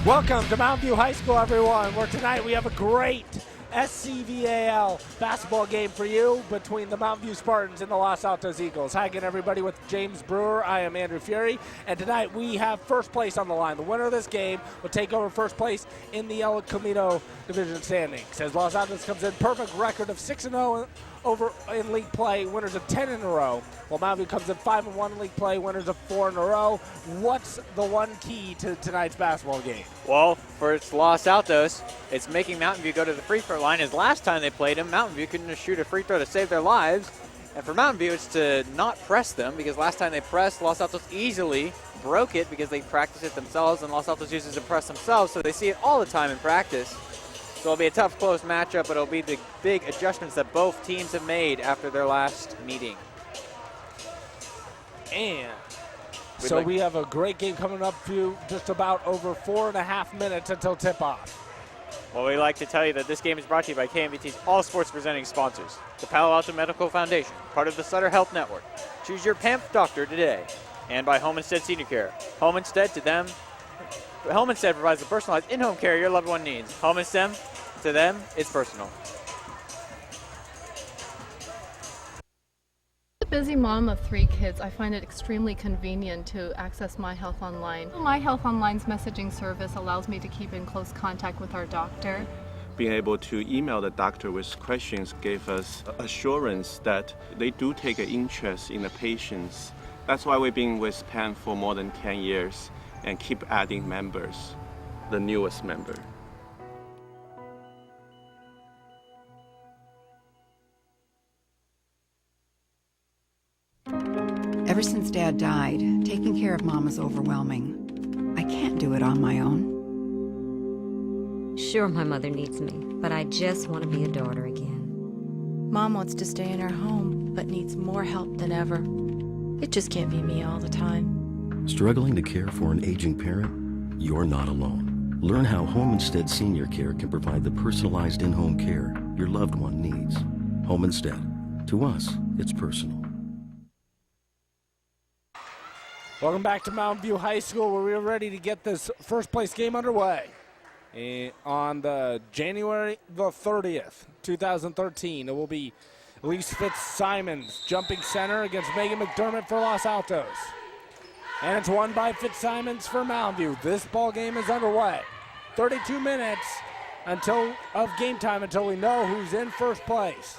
Welcome to Mountain View High School, everyone, where tonight we have a great SCVAL basketball game for you between the Mountain View Spartans and the Los Altos Eagles. Hi again, everybody, with James Brewer. I am Andrew Fury, and tonight we have first place on the line. The winner of this game will take over first place in the El Camino division standings. As Los Altos comes in perfect record of 6-0 over in league play, winners of 10 in a row, while Mountain View comes in 5-1 in league play, winners of 4 in a row. What's the one key to tonight's basketball game? Well, for Los Altos, it's making Mountain View go to the free throw line. As last time they played them, Mountain View couldn't shoot a free throw to save their lives. And for Mountain View, it's to not press them, because last time they pressed, Los Altos easily broke it because they practiced it themselves, and Los Altos uses to press themselves, so they see it all the time in practice. So it'll be a tough, close matchup, but it'll be the big adjustments that both teams have made after their last meeting. And so we have a great game coming up for you, just about over 4.5 minutes until tip-off. Well, we'd like to tell you that this game is brought to you by KMVT's all sports presenting sponsors. The Palo Alto Medical Foundation, part of the Sutter Health Network. Choose your PAMP doctor today. And by Home Instead Senior Care. Home Instead provides the personalized in-home care your loved one needs. Home Instead, to them, it's personal. As a busy mom of 3 kids, I find it extremely convenient to access My Health Online. My Health Online's messaging service allows me to keep in close contact with our doctor. Being able to email the doctor with questions gave us assurance that they do take an interest in the patients. That's why we've been with PAN for more than 10 years and keep adding members, the newest member. Ever since Dad died, taking care of Mom is overwhelming. I can't do it on my own. Sure, my mother needs me, but I just want to be a daughter again. Mom wants to stay in her home, but needs more help than ever. It just can't be me all the time. Struggling to care for an aging parent? You're not alone. Learn how Home Instead Senior Care can provide the personalized in-home care your loved one needs. Home Instead. To us, it's personal. Welcome back to Mountain View High School, where we're ready to get this first place game underway. On the January the 30th, 2013, it will be Elise Fitzsimons jumping center against Megan McDermott for Los Altos. And it's won by Fitzsimons for Mountain View. This ball game is underway. 32 minutes of game time until we know who's in first place.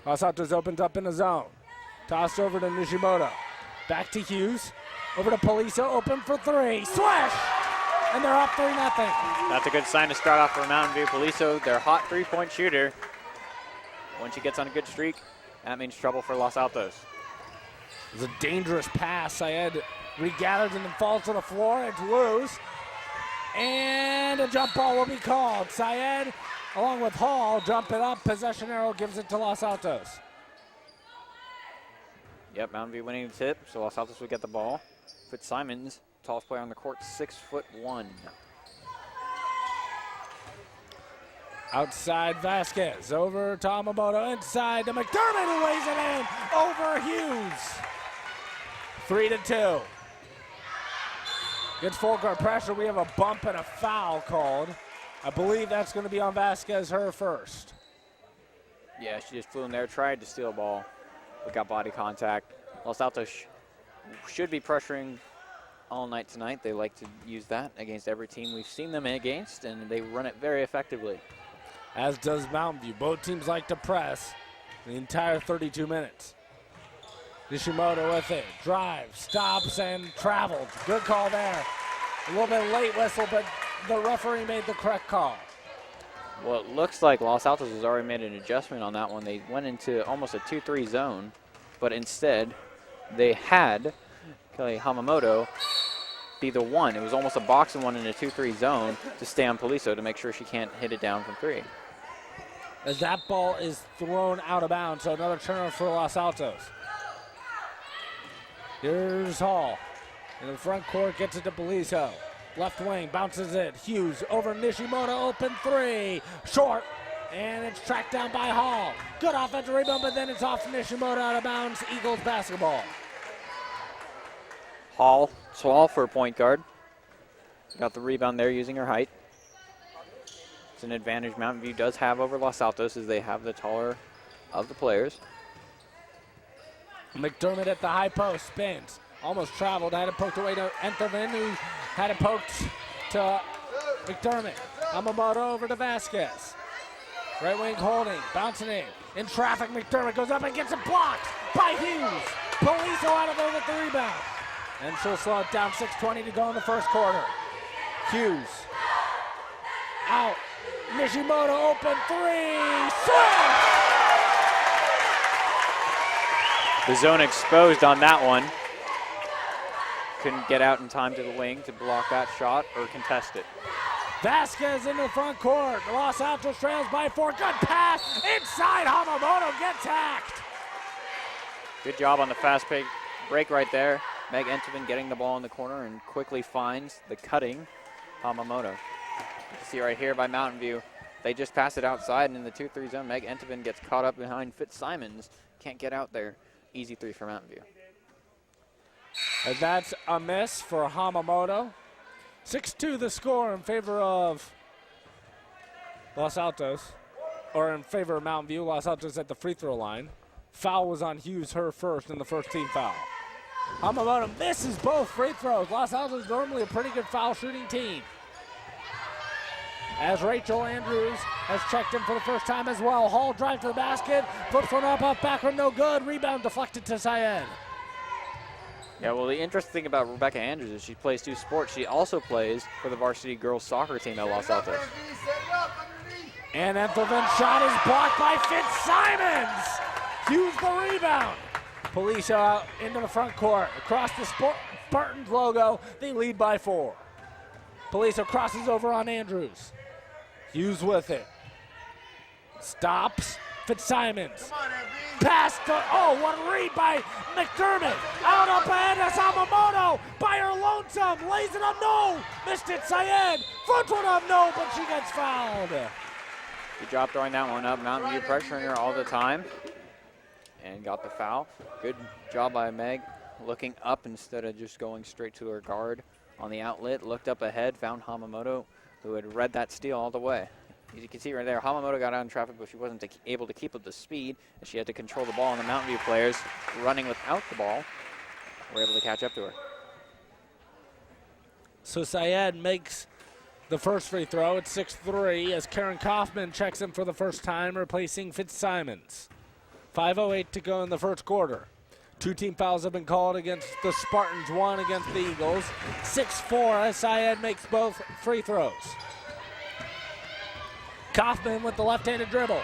Los Altos opens up in the zone. Tossed over to Nishimoto. Back to Hughes. Over to Poliso, open for 3. Swish! And they're up 3-0. That's a good sign to start off for Mountain View. Poliso, their hot three-point shooter. When she gets on a good streak, that means trouble for Los Altos. It's a dangerous pass. Syed regathers and then falls to the floor. It's loose. And a jump ball will be called. Syed, along with Hall, jump it up. Possession arrow gives it to Los Altos. Yep, Mountain View winning the tip, so Los Altos will get the ball. Fitzsimons, tallest player on the court, 6'1". Outside Vasquez, over Tamamoto, inside to McDermott, who lays it in, over Hughes. 3-2. Gets full guard pressure. We have a bump and a foul called. I believe that's going to be on Vasquez, her first. Yeah, she just flew in there, tried to steal a ball, but got body contact. Los Altos should be pressuring all night tonight. They like to use that against every team we've seen them against, and they run it very effectively. As does Mountain View. Both teams like to press the entire 32 minutes. Nishimoto with it, drives, stops, and travels. Good call there. A little bit late whistle, but the referee made the correct call. Well, it looks like Los Altos has already made an adjustment on that one. They went into almost a 2-3 zone, but instead they had Kelly Hamamoto be the one. It was almost a box and one in a 2-3 zone to stay on Poliso to make sure she can't hit it down from 3. As that ball is thrown out of bounds, so another turnover for Los Altos. Here's Hall. In the front court, gets it to Poliso. Left wing, bounces it. Hughes over Nishimoto, open 3. Short, and it's tracked down by Hall. Good offensive rebound, but then it's off Nishimoto out of bounds. Eagles basketball. Hall, small for a point guard. got the rebound there using her height. It's an advantage Mountain View does have over Los Altos as they have the taller of the players. McDermott at the high post, spins, almost traveled, had it poked away to Entherven, who had it poked to McDermott. Hamamoto over to Vasquez. Right wing holding, bouncing in traffic. McDermott goes up and gets it blocked by Hughes. Poliso out of there with the rebound. And she'll slow it down, 6:20 to go in the first quarter. Hughes out. Nishimoto open three. Swing! The zone exposed on that one. Couldn't get out in time to the wing to block that shot or contest it. Vasquez in the front court. Los Altos trails by 4. Good pass. Inside, Hamamoto gets hacked. Good job on the fast break right there. Meg Entven getting the ball in the corner and quickly finds the cutting Hamamoto. You can see right here by Mountain View, they just pass it outside, and in the 2-3 zone, Meg Entven gets caught up behind Fitzsimons. Can't get out there. Easy 3 for Mountain View. And that's a miss for Hamamoto. 6-2 the score in favor of Los Altos, or in favor of Mountain View. Los Altos at the free throw line. Foul was on Hughes, her first, in the first team foul. Hamamoto misses both free throws. Los Altos normally a pretty good foul shooting team. As Rachel Andrews has checked in for the first time as well. Hall drive to the basket, flips one up off backward, no good. Rebound deflected to Syed. Yeah, well, the interesting thing about Rebecca Andrews is she plays 2 sports. She also plays for the varsity girls soccer team at Los Altos. And Entherven's shot is blocked by Fitzsimons. Hughes the rebound. Police out into the front court. Across the Spartans logo, they lead by 4. Police crosses over on Andrews. Hughes with it. Stops. Fitzsimons. Pass to, what a read by McDermott. Out up ahead is Hamamoto by her lonesome. Lays it up, no. Missed it, Syed. Front one up, no, but she gets fouled. Good job throwing that one up. Mountain View pressuring her all the time. And got the foul. Good job by Meg looking up instead of just going straight to her guard on the outlet. Looked up ahead, found Hamamoto, who had read that steal all the way. As you can see right there, Hamamoto got out in traffic, but she wasn't able to keep up the speed, and she had to control the ball, and the Mountain View players running without the ball were able to catch up to her. So Syed makes the first free throw. It's 6-3 as Karen Kaufman checks in for the first time, replacing Fitzsimons. 5:08 to go in the first quarter. 2 team fouls have been called against the Spartans, 1 against the Eagles. 6-4 as Syed makes both free throws. Kaufman with the left-handed dribble.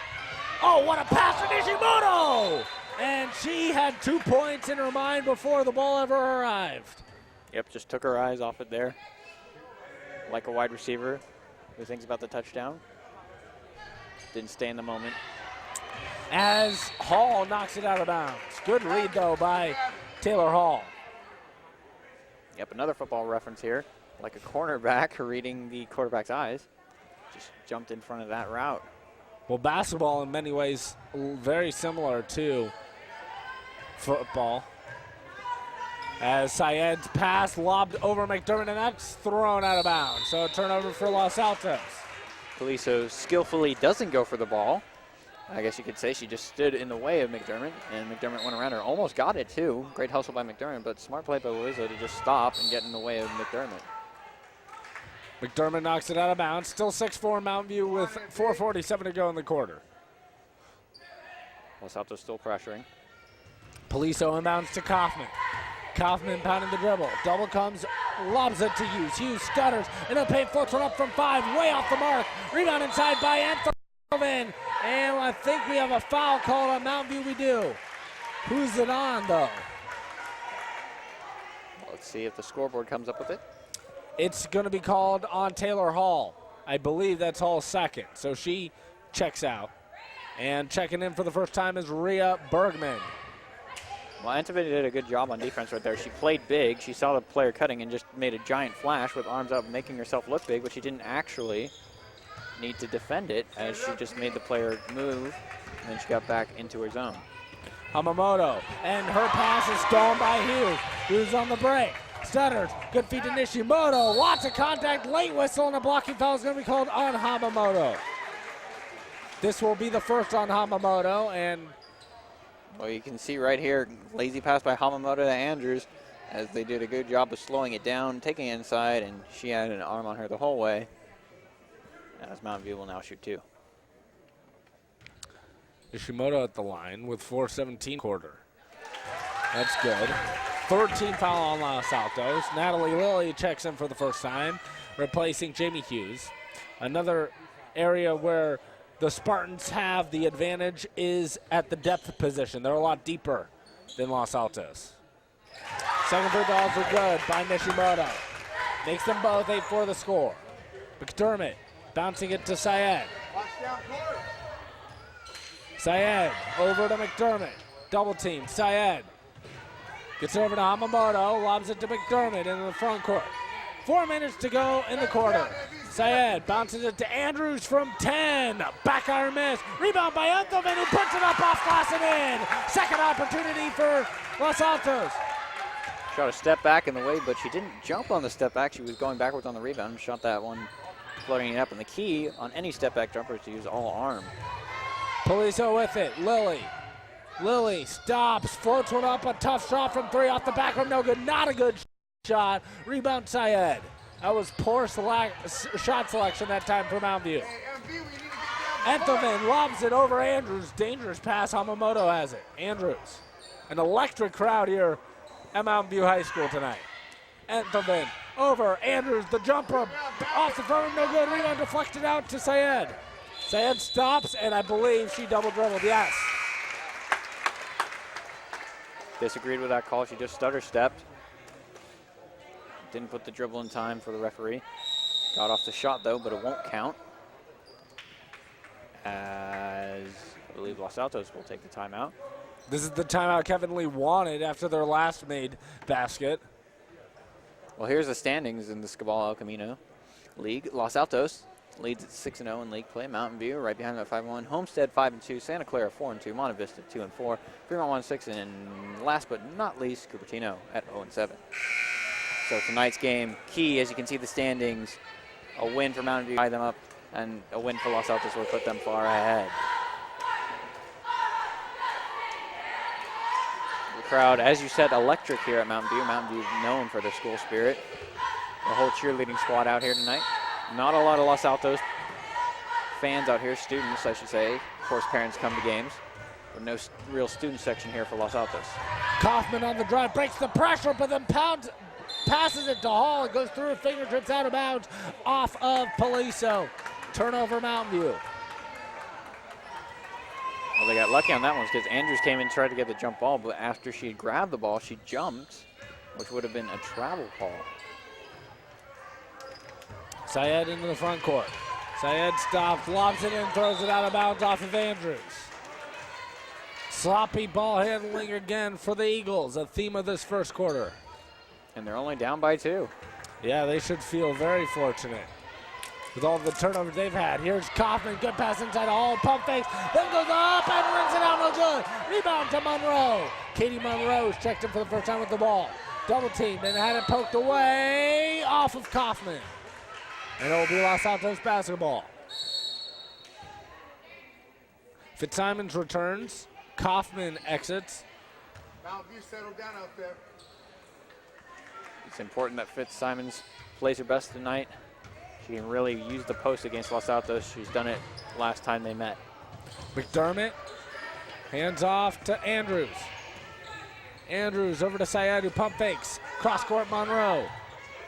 Oh, what a pass to Nishimoto! And she had 2 points in her mind before the ball ever arrived. Yep, just took her eyes off it there. Like a wide receiver who thinks about the touchdown. Didn't stay in the moment. As Hall knocks it out of bounds. Good read, though, by Taylor Hall. Yep, another football reference here. Like a cornerback reading the quarterback's eyes. Just jumped in front of that route. Well, basketball in many ways very similar to football. As Syed's pass lobbed over McDermott, and that's thrown out of bounds. So a turnover for Los Altos. Poliso skillfully doesn't go for the ball. I guess you could say she just stood in the way of McDermott, and McDermott went around her. Almost got it, too. Great hustle by McDermott, but smart play by Poliso to just stop and get in the way of McDermott. McDermott knocks it out of bounds. Still 6-4 Mountain View with 4:47 to go in the quarter. Los Altos still pressuring. Poliso inbounds to Kaufman. Kaufman pounding the dribble. Double comes, lobs it to Hughes. Hughes stutters, and the paint flips one up from 5, way off the mark. Rebound inside by Entherven. And I think we have a foul called on Mountain View. We do. Who's it on, though? Let's see if the scoreboard comes up with it. It's going to be called on Taylor Hall. I believe that's Hall's second. So she checks out. And checking in for the first time is Rhea Bergman. Well, Entherven did a good job on defense right there. She played big. She saw the player cutting and just made a giant flash with arms up, making herself look big, but she didn't actually need to defend it as she just made the player move, and then she got back into her zone. Hamamoto, and her pass is stolen by Hughes. Hughes on the break. stutters. Good feed to Nishimoto. Lots of contact. Late whistle, and a blocking foul is going to be called on Hamamoto. This will be the first on Hamamoto, and well, you can see right here, lazy pass by Hamamoto to Andrews, as they did a good job of slowing it down, taking it inside, and she had an arm on her the whole way. As Mountain View will now shoot 2. Nishimoto at the line with 4:17 quarter. That's good. 13 foul on Los Altos. Natalie Lilly checks in for the first time, replacing Jamie Hughes. Another area where the Spartans have the advantage is at the depth position. They're a lot deeper than Los Altos. Second free throws are good by Nishimoto. Makes them both 8 for the score. McDermott bouncing it to Syed. Syed over to McDermott. Double team. Syed gets it over to Hamamoto. Lobs it to McDermott in the front court. 4 minutes to go in the quarter. Syed bounces it to Andrews from 10. Back iron miss. Rebound by Enthoven, who puts it up off glass and in. Second opportunity for Los Altos. Shot a step back in the way, but she didn't jump on the step back. She was going backwards on the rebound. Shot that one floating it up. And the key on any step back jumper is to use all arm. Poliso with it. Lilly. Lilly stops, floats one up. A tough shot from 3 off the back rim. No good. Not a good shot. Rebound Syed. That was poor shot selection that time for Mountain View. Enthoven lobs it over Andrews. Dangerous pass. Hamamoto has it. Andrews. An electric crowd here at Mountain View High School tonight. Enthoven over Andrews. The jumper off the front. No good. Rebound deflected out to Syed. Syed stops, and I believe she double dribbled. Yes. Disagreed with that call. She just stutter stepped. Didn't put the dribble in time for the referee. Got off the shot though, but it won't count. As I believe Los Altos will take the timeout. This is the timeout Kevin Lee wanted after their last made basket. Well, here's the standings in the Basketbal El Camino League. Los Altos leads at 6-0 in league play. Mountain View right behind them at 5-1. Homestead 5-2. Santa Clara 4-2. Monte Vista 2-4. Fremont 1-6, and last but not least, Cupertino at 0-7. So tonight's game, key, as you can see the standings, a win for Mountain View, tie them up, and a win for Los Altos will put them far ahead. The crowd, as you said, electric here at Mountain View. Mountain View known for their school spirit. The whole cheerleading squad out here tonight. Not a lot of Los Altos fans out here, students, I should say. Of course, parents come to games, but no real student section here for Los Altos. Kaufman on the drive, breaks the pressure, but then passes it to Hall. It goes through her fingertips, out of bounds, off of Poliso. Turnover, Mountain View. Well, they got lucky on that one because Andrews came in and tried to get the jump ball, but after she grabbed the ball, she jumped, which would have been a travel call. Syed into the front court. Syed stops, lobs it in, throws it out of bounds off of Andrews. Sloppy ball handling again for the Eagles, a theme of this first quarter. And they're only down by 2. Yeah, they should feel very fortunate with all the turnovers they've had. Here's Kaufman, good pass inside Hall, pump fakes, then goes up and runs it out, no good. Rebound to Monroe. Katie Monroe's checked in for the first time with the ball. Double teamed and had it poked away off of Kaufman. And it will be Los Altos basketball. Fitzsimons returns. Kaufman exits. Mountain View settled down out there. It's important that Fitzsimons plays her best tonight. She can really use the post against Los Altos. She's done it last time they met. McDermott hands off to Andrews. Andrews over to Syed, who pump fakes. Cross court Monroe.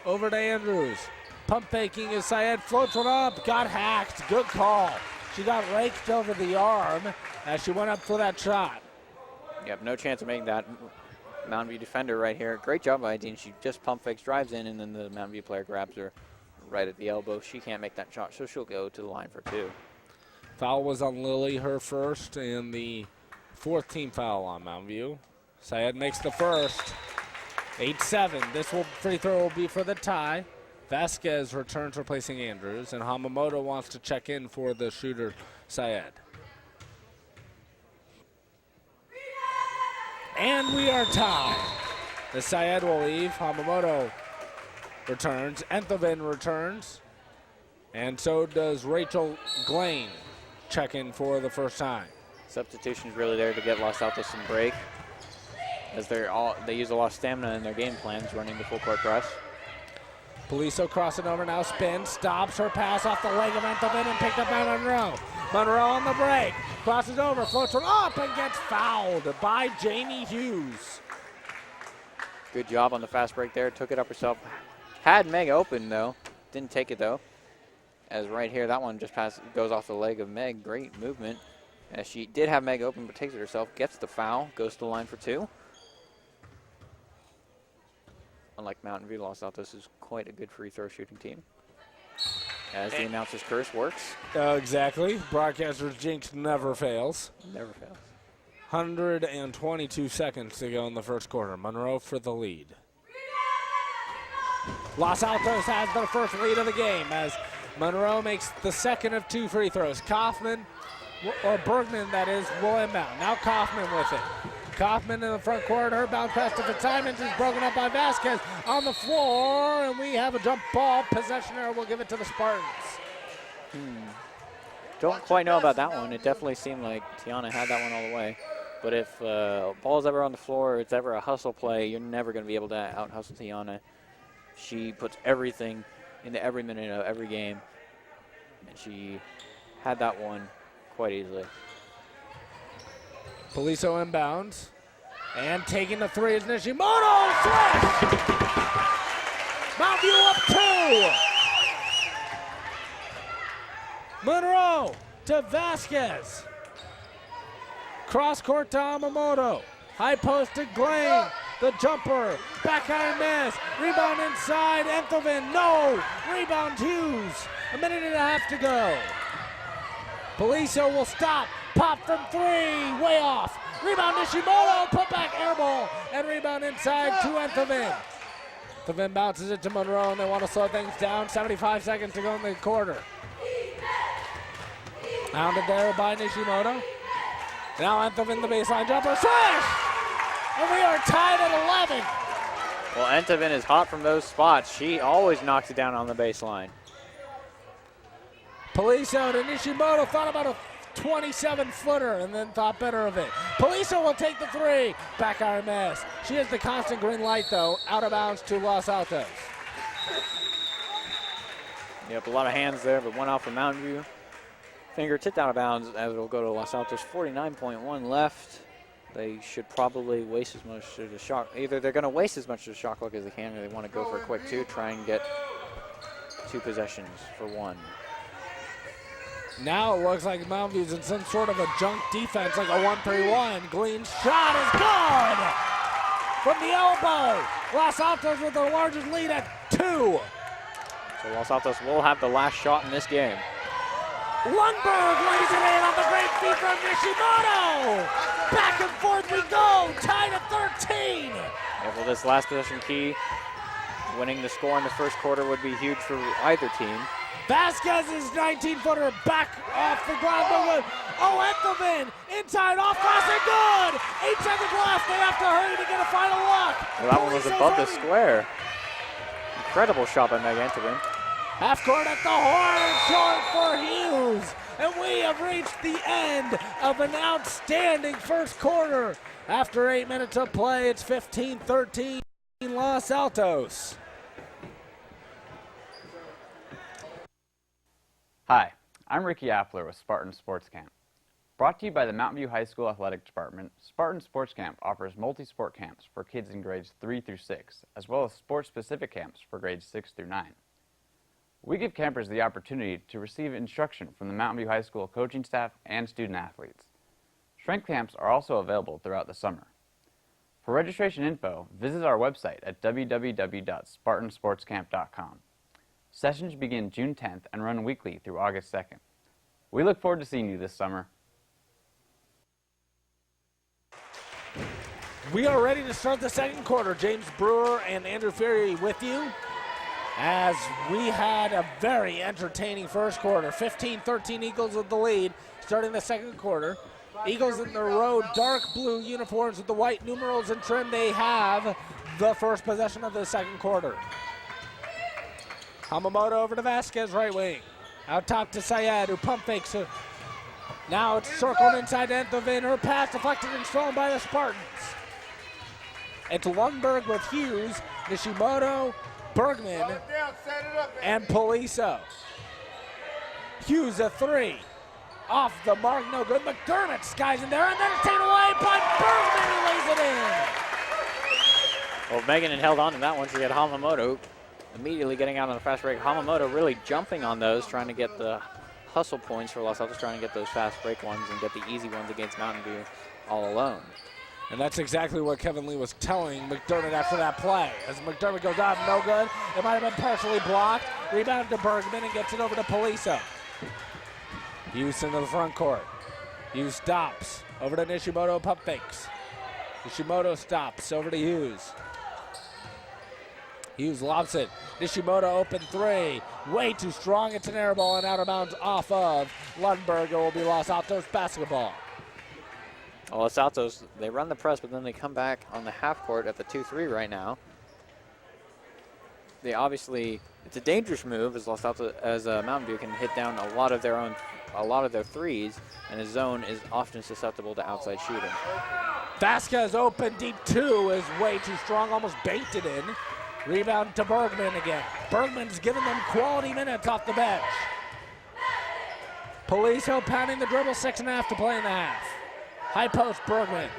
Over to Andrews. Pump faking as Syed floats one up. Got hacked. Good call. She got raked over the arm as she went up for that shot. Yep, no chance of making that. Mountain View defender right here. Great job by Dean. She just pump fakes, drives in, and then the Mountain View player grabs her right at the elbow. She can't make that shot, so she'll go to the line for 2. Foul was on Lilly, her first, and the 4th team foul on Mountain View. Syed makes the first. 8-7. This free throw will be for the tie. Vasquez returns replacing Andrews, and Hamamoto wants to check in for the shooter, Syed. And we are tied. The Syed will leave. Hamamoto returns. Enthoven returns. And so does Rachel Glane, check in for the first time. Substitution's really there to get Los Altos some break, as they use a lot of stamina in their game plans running the full court press. Poliso crossing over now, spins, stops her pass off the leg of Enthoven and picked up by Monroe. Monroe on the break, crosses over, floats her up and gets fouled by Jamie Hughes. Good job on the fast break there, took it up herself. Had Meg open though, didn't take it though. As right here, that one just goes off the leg of Meg, great movement. As she did have Meg open but takes it herself, gets the foul, goes to the line for 2. Unlike Mountain View, Los Altos is quite a good free throw shooting team. As the announcer's curse works. Exactly. Broadcaster's jinx never fails. Never fails. 122 seconds to go in the first quarter. Monroe for the lead. Los Altos has their first lead of the game as Monroe makes the second of 2 free throws. Kaufman, or Bergman that is, will inbound. Now Kaufman with it. Kaufman in the front court, her bounce pass to Fitzsimons is broken up by Vasquez on the floor, and we have a jump ball. Possession error will give it to the Spartans. Don't quite know about that one. It definitely seemed like Tiana had that one all the way. But if ball's ever on the floor, or it's ever a hustle play, you're never going to be able to out-hustle Tiana. She puts everything into every minute of every game, and she had that one quite easily. Poliso inbounds, and taking the 3 is Nishimoto. Swish! Mountain View up 2. Monroe to Vasquez. Cross court to Hamamoto. High post to Glane. The jumper. Back iron miss. Rebound inside. Enthoven. No. Rebound Hughes. A minute and a half to go. Poliso will stop. Pop from 3. Way off. Rebound Nishimoto. Put back air ball. And rebound inside to Enthoven. Enthoven bounces it to Monroe, and they want to slow things down. 75 seconds to go in the quarter. Pounded there by Nishimoto. Now Enthoven the baseline jumper. Swish! And we are tied at 11. Well, Enthoven is hot from those spots. She always knocks it down on the baseline. Poliso to Nishimoto, thought about a 27-footer and then thought better of it. Poliso will take the 3. Back iron miss. She has the constant green light, though. Out of bounds to Los Altos. Yep, a lot of hands there, but one out for Mountain View. Finger tipped out of bounds as it will go to Los Altos. 49.1 left. They should probably waste as much of the shot. Either they're going to waste as much of the shot clock as they can, or they want to go for a quick 2, try and get 2 possessions for 1. Now it looks like Mountain View's in some sort of a junk defense, like a 1-3-1. Gleen's shot is good from the elbow. Los Altos with the largest lead at 2. So Los Altos will have the last shot in this game. Lundberg lays it in on the great feed from Nishimoto. Back and forth we go, tied at 13. Yeah, well, this last possession key, winning the score in the first quarter would be huge for either team. Vasquez's 19-footer back off the ground. Oh, Enthoven inside off glass and good. 8 seconds left. They have to hurry to get a final look. Well, that one was above the square. Incredible shot by Meg Enthoven. Half court at the horn, short for Hughes. And we have reached the end of an outstanding first quarter. After 8 minutes of play, it's 15-13 Los Altos. Hi, I'm Ricky Appler with Spartan Sports Camp. Brought to you by the Mountain View High School Athletic Department, Spartan Sports Camp offers multi-sport camps for kids in grades 3 through 6, as well as sports-specific camps for grades 6 through 9. We give campers the opportunity to receive instruction from the Mountain View High School coaching staff and student-athletes. Strength camps are also available throughout the summer. For registration info, visit our website at www.spartansportscamp.com. Sessions begin June 10th and run weekly through August 2nd. We look forward to seeing you this summer. We are ready to start the second quarter. James Brewer and Andrew Ferry with you as we had a very entertaining first quarter. 15-13 Eagles with the lead starting the second quarter. Eagles in their road dark blue uniforms with the white numerals and trim. They have the first possession of the second quarter. Hamamoto over to Vasquez, right wing. Out top to Syed, who pump fakes. Now it's circled inside to Enthoven. Her pass deflected and stolen by the Spartans. It's Lundberg with Hughes, Nishimoto, Bergman, and Poliso. Hughes a three. Off the mark, no good. McDermott skies in there, and then it's taken away by Bergman, who lays it in. Well, Megan had held on to that one. She had Hamamoto immediately getting out on the fast break. Hamamoto really jumping on those, trying to get the hustle points for Los Altos, trying to get those fast break ones and get the easy ones against Mountain View all alone. And that's exactly what Kevin Lee was telling McDermott after that play. As McDermott goes out, no good. It might have been partially blocked. Rebound to Bergman and gets it over to Poliso. Hughes into the front court. Hughes stops. Over to Nishimoto, pump fakes. Nishimoto stops. Over to Hughes. Hughes lobs it. Nishimoto open three. Way too strong. It's an air ball and out of bounds off of Lundberg. It will be Los Altos basketball. Well, Los Altos, they run the press, but then they come back on the half court at the 2-3 right now. They obviously, it's a dangerous move as Mountain View can hit down a lot of their threes, and his zone is often susceptible to outside shooting. Vasquez open deep two is way too strong, almost banked it in. Rebound to Bergman again. Bergman's giving them quality minutes off the bench. Poliso pounding the dribble, 6.5 to play in the half. High post, Bergman.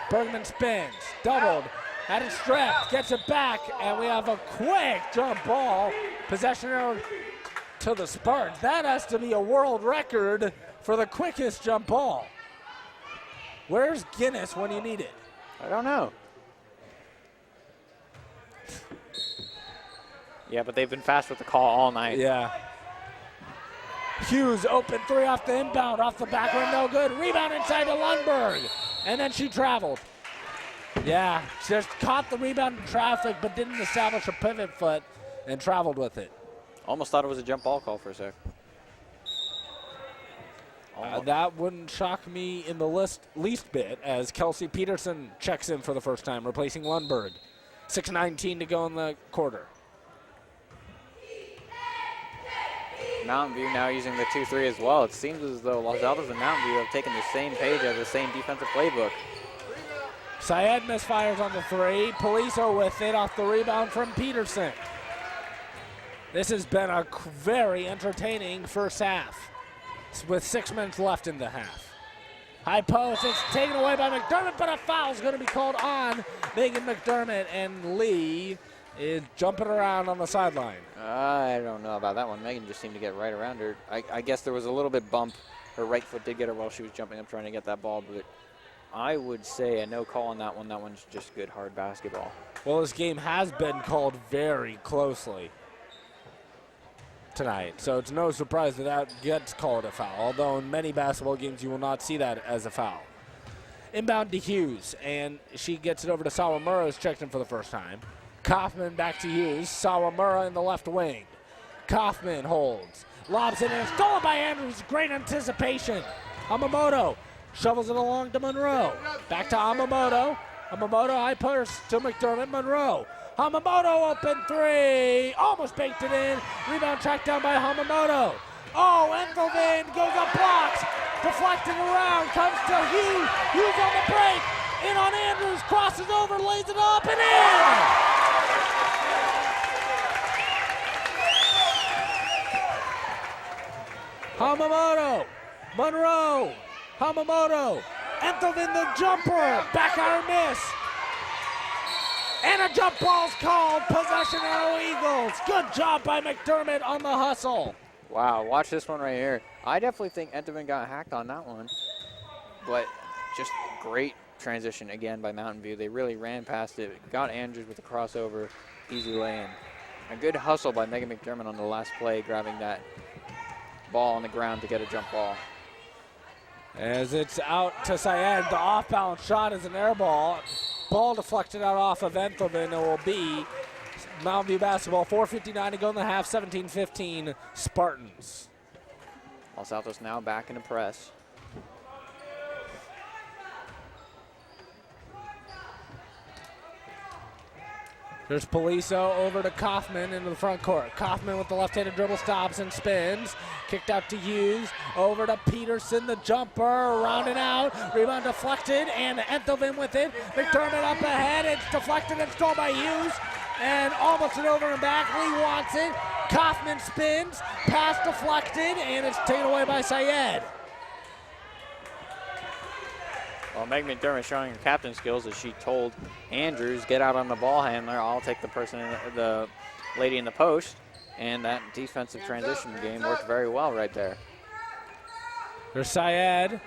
Bergman spins, doubled, had it stripped, gets it back, and we have a quick jump ball. Possession arrow to the Spartans. That has to be a world record for the quickest jump ball. Where's Guinness when you need it? I don't know. Yeah, but they've been fast with the call all night. Yeah. Hughes open three off the inbound, off the back rim, no good. Rebound inside to Lundberg, and then she traveled. Yeah, just caught the rebound in traffic, but didn't establish a pivot foot and traveled with it. Almost thought it was a jump ball call for a sec. That wouldn't shock me in the least bit, as Kelsey Peterson checks in for the first time, replacing Lundberg. 6:19 to go in the quarter. Mountain View now using the 2-3 as well. It seems as though Los Altos and Mountain View have taken the same page as the same defensive playbook. Syed misfires on the three. Poliso with it off the rebound from Peterson. This has been a very entertaining first half with 6 minutes left in the half. High post, it's taken away by McDermott, but a foul is going to be called on Megan McDermott, and Lee is jumping around on the sideline. I don't know about that one. Megan just seemed to get right around her. I guess there was a little bit bump. Her right foot did get her while she was jumping up trying to get that ball, but I would say a no call on that one. That one's just good, hard basketball. Well, this game has been called very closely tonight, so it's no surprise that gets called a foul, although in many basketball games you will not see that as a foul. Inbound to Hughes, and she gets it over to Sawamura, who's checked in for the first time. Kaufman back to Hughes. Sawamura in the left wing. Kaufman holds. Lobs it in. Stolen by Andrews. Great anticipation. Hamamoto shovels it along to Monroe. Back to Hamamoto. Hamamoto high push to McDermott. Monroe. Hamamoto open three. Almost baked it in. Rebound tracked down by Hamamoto. Oh, Enthoven goes up, blocks. Deflecting around. Comes to Hughes. Hughes on the break. In on Andrews. Crosses over. Lays it up and in. Hamamoto, Monroe, Hamamoto, Enthoven the jumper, back iron miss. And a jump ball's called, possession arrow Eagles. Good job by McDermott on the hustle. Wow, watch this one right here. I definitely think Enthoven got hacked on that one, but just great transition again by Mountain View. They really ran past it, got Andrews with the crossover, easy lay-in. A good hustle by Megan McDermott on the last play, grabbing that ball on the ground to get a jump ball. As it's out to Syed, the off-balance shot is an air ball. Ball deflected out off of Enthoven. It will be Mountain View basketball. 4:59 to go in the half, 17-15 Spartans. Los Altos now back in the press. There's Poliso over to Kaufman into the front court. Kaufman with the left-handed dribble stops and spins. Kicked out to Hughes. Over to Peterson, the jumper, around and out. Rebound deflected, and Enthoven with it. McDermott up ahead. It's deflected and stole by Hughes. And almost an over and back. Lee wants it. Kaufman spins. Pass deflected, and it's taken away by Syed. Well, Meg McDermott showing her captain skills as she told Andrews, get out on the ball handler. I'll take the person, the lady in the post. And that defensive transition game worked very well right there. There's Syed.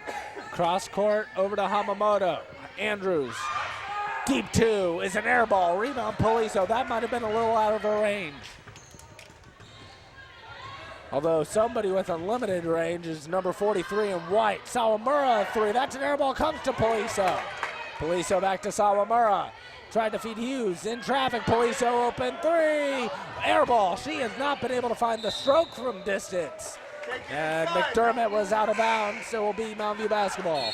Cross court over to Hamamoto. Andrews. Deep two is an air ball. Rebound Poliso. That might have been a little out of her range. Although somebody with unlimited range is number 43 in white. Sawamura, three. That's an air ball. Comes to Poliso. Poliso back to Sawamura. Tried to feed Hughes. In traffic. Poliso open three. Air ball. She has not been able to find the stroke from distance. And McDermott was out of bounds, so it will be Mountain View basketball.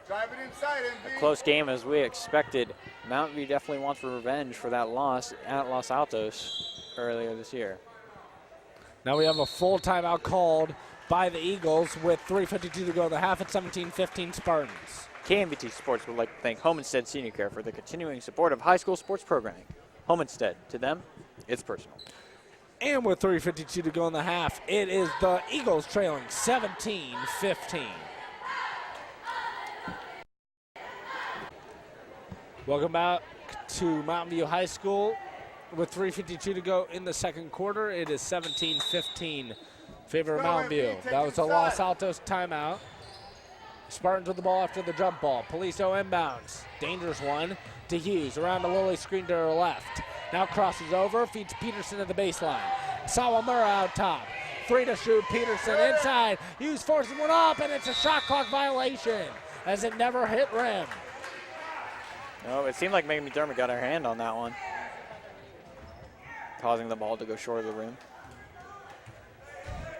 Drive it inside, A close game as we expected. Mountain View definitely wants revenge for that loss at Los Altos earlier this year. Now we have a full timeout called by the Eagles with 3:52 to go in the half at 17-15 Spartans. KMVT Sports would like to thank Home Instead Senior Care for the continuing support of high school sports programming. Home Instead, to them, it's personal. And with 3:52 to go in the half, it is the Eagles trailing 17-15. Welcome back to Mountain View High School. With 3:52 to go in the second quarter, it is 17-15 favor of Mountain View. That was a Los Altos timeout. Spartans with the ball after the jump ball. Poliso inbounds. Dangerous one to Hughes. Around the Lily screen to her left. Now crosses over, feeds Peterson at the baseline. Sawamura out top. Three to shoot, Peterson inside. Hughes forces one up, and it's a shot clock violation as it never hit rim. No, it seemed like Megan McDermott got her hand on that one, causing the ball to go short of the rim.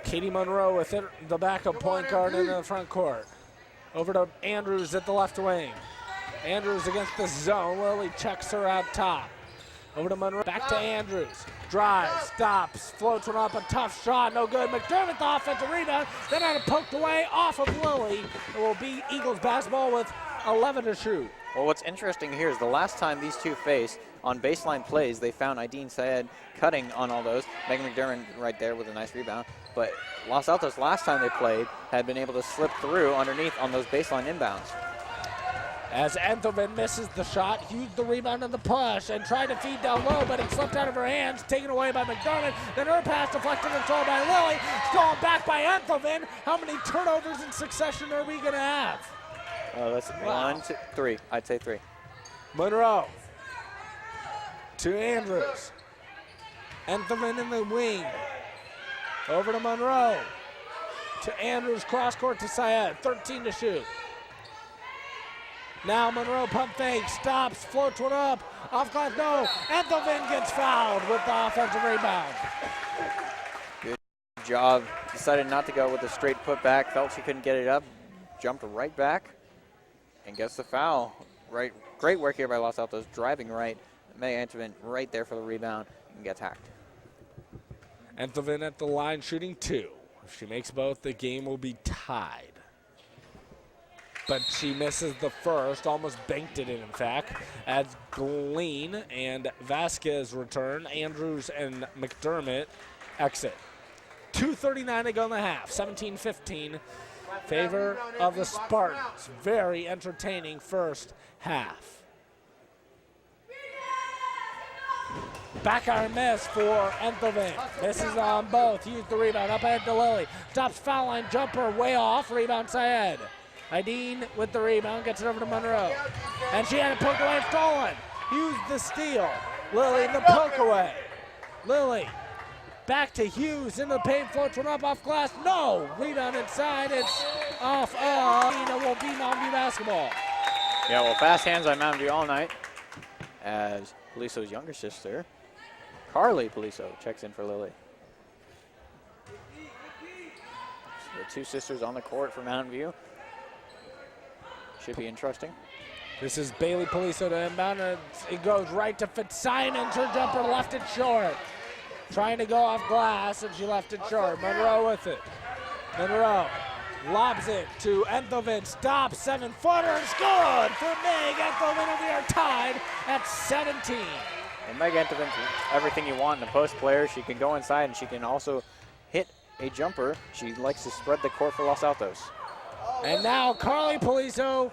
Katie Monroe with it, the backup point guard in the front court. Over to Andrews at the left wing. Andrews against the zone. Lily checks her out top. Over to Monroe. Back to Andrews. Drives, stops, floats one up, a tough shot, no good. McDermott, the offensive rebound. Then had it poked away off of Lily. It will be Eagles basketball with 11 to shoot. Well, what's interesting here is the last time these two faced on baseline plays, they found Ideen Syed cutting on all those. Megan McDermott right there with a nice rebound. But Los Altos, last time they played, had been able to slip through underneath on those baseline inbounds. As Enthoven misses the shot, Hughes the rebound and the push and tried to feed down low, but it slipped out of her hands, taken away by McDermott. Then her pass deflected and stolen by Lily. Stolen back by Enthoven. How many turnovers in succession are we going to have? That's Wow. 1, 2, 3. I'd say 3. Monroe to Andrews. Enthoven in the wing. Over to Monroe. To Andrews, cross court to Syed. 13 to shoot. Now Monroe pump fake, stops, floats one up. Off glass, no. Enthoven gets fouled with the offensive rebound. Good job. Decided not to go with a straight putback. Felt she couldn't get it up. Jumped right back and gets the foul. Right, great work here by Los Altos. Driving right. May Enthoven right there for the rebound and gets hacked. Enthoven at the line shooting 2. If she makes both, the game will be tied. But she misses the first, almost banked it in fact, as Glean and Vasquez return. Andrews and McDermott exit. 2:39 to go in the half, 17-15. Favor of the Spartans. Very entertaining first half. Back iron miss for Enthoven. Misses on both. Used the rebound. Up ahead to Lily. Stops foul line jumper way off. Rebound Syed. Ideen with the rebound. Gets it over to Monroe. And she had it poked away and stolen. Hughes the steal. Lily the poke away. Lily back to Hughes in the paint. Floats one up off glass. No. Rebound inside. It's off of. It will be Mountain View basketball. Yeah, well, fast hands on Mountain View all night as Poliso's younger sister, Carly Poliso, checks in for Lily. So the two sisters on the court for Mountain View. Should be interesting. This is Bailey Poliso to inbound. It goes right to Fitzsimons. Her jumper left it short. Trying to go off glass, and she left it short. Monroe with it. Monroe lobs it to Enthoven. Stops, 7-footer, and scored for Meg Enthoven, and we are tied at 17. And Meg Enthoven's everything you want in a post player. She can go inside, and she can also hit a jumper. She likes to spread the court for Los Altos. And now Carly Poliso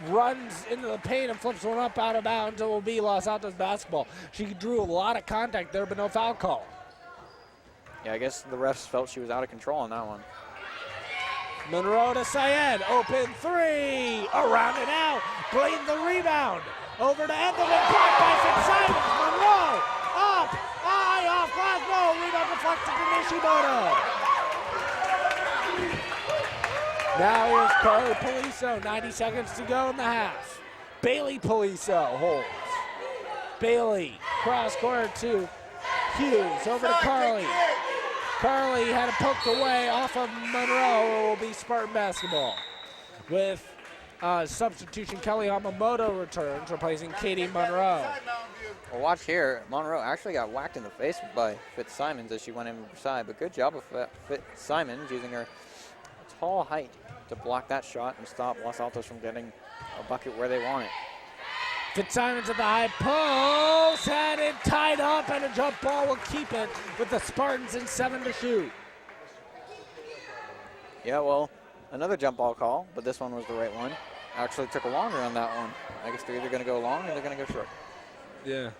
runs into the paint and flips one up out of bounds. It will be Los Altos basketball. She drew a lot of contact there, but no foul call. Yeah, I guess the refs felt she was out of control on that one. Monroe to Syed, open three, around and out, Glean the rebound, over to Enthoven, blocked by Fitzsimons. Monroe, up, high, off glass, no, rebound deflected to Nishimoto. Now here's Carly Poliso, 90 seconds to go in the half. Bailey Poliso holds. Bailey, cross court to Hughes, over to Carly. Carly had it poked away off of Monroe. It will be Spartan basketball. With substitution, Kelly Hamamoto returns, replacing Katie Monroe. Well, watch here. Monroe actually got whacked in the face by Fitzsimons as she went inside, but good job of Fitzsimons using her tall height to block that shot and stop Los Altos from getting a bucket where they want it. Fitzsimons at the high post, had it tied up, and a jump ball will keep it with the Spartans in 7 to shoot. Yeah, well, another jump ball call, but this one was the right one. Actually took a longer on that one. I guess they're either going to go long or they're going to go short. Yeah.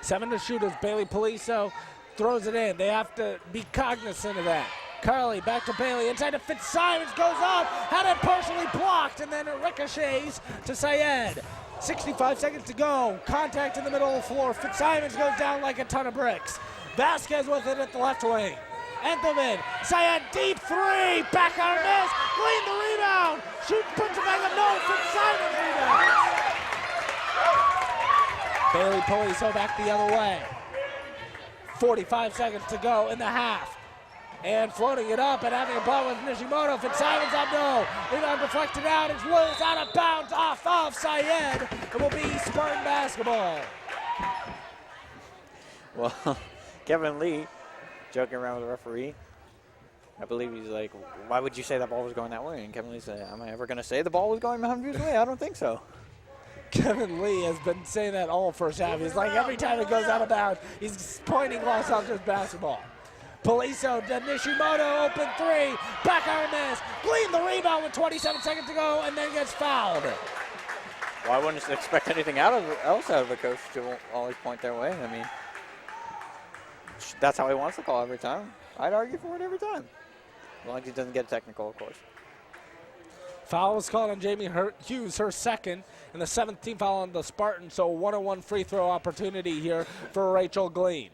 7 to shoot as Bailey Poliso throws it in. They have to be cognizant of that. Carly back to Bailey, inside to Fitzsimons, goes up, had it partially blocked, and then it ricochets to Syed. 65 seconds to go, contact in the middle of the floor. Fitzsimons goes down like a ton of bricks. Vasquez with it at the left wing. Enthoven, Syed deep three, back on a miss, Glean the rebound, shoot, puts it back up, no, Fitzsimons rebound. Bailey Poliso back the other way. 45 seconds to go in the half. And floating it up and having a ball with Nishimoto. Fitzsimons up, no. Rebound deflected out. It's loose, out of bounds, off of Syed. It will be Spartan basketball. Well, Kevin Lee joking around with the referee. I believe he's like, why would you say that ball was going that way? And Kevin Lee said, am I ever going to say the ball was going Mountain View's way? I don't think so. Kevin Lee has been saying that all first half. He's like, every time it goes out of bounds, he's pointing Los Altos basketball. Poliso to Nishimoto, open three, back on a miss, Glean the rebound with 27 seconds to go, and then gets fouled. Well, I wouldn't expect anything else out of a coach to always point their way. I mean, that's how he wants the call every time. I'd argue for it every time, as long as he doesn't get technical, of course. Foul was called on Jamie Hughes, her second, and the 17th foul on the Spartans, so a one-on-one free throw opportunity here for Rachel Glean.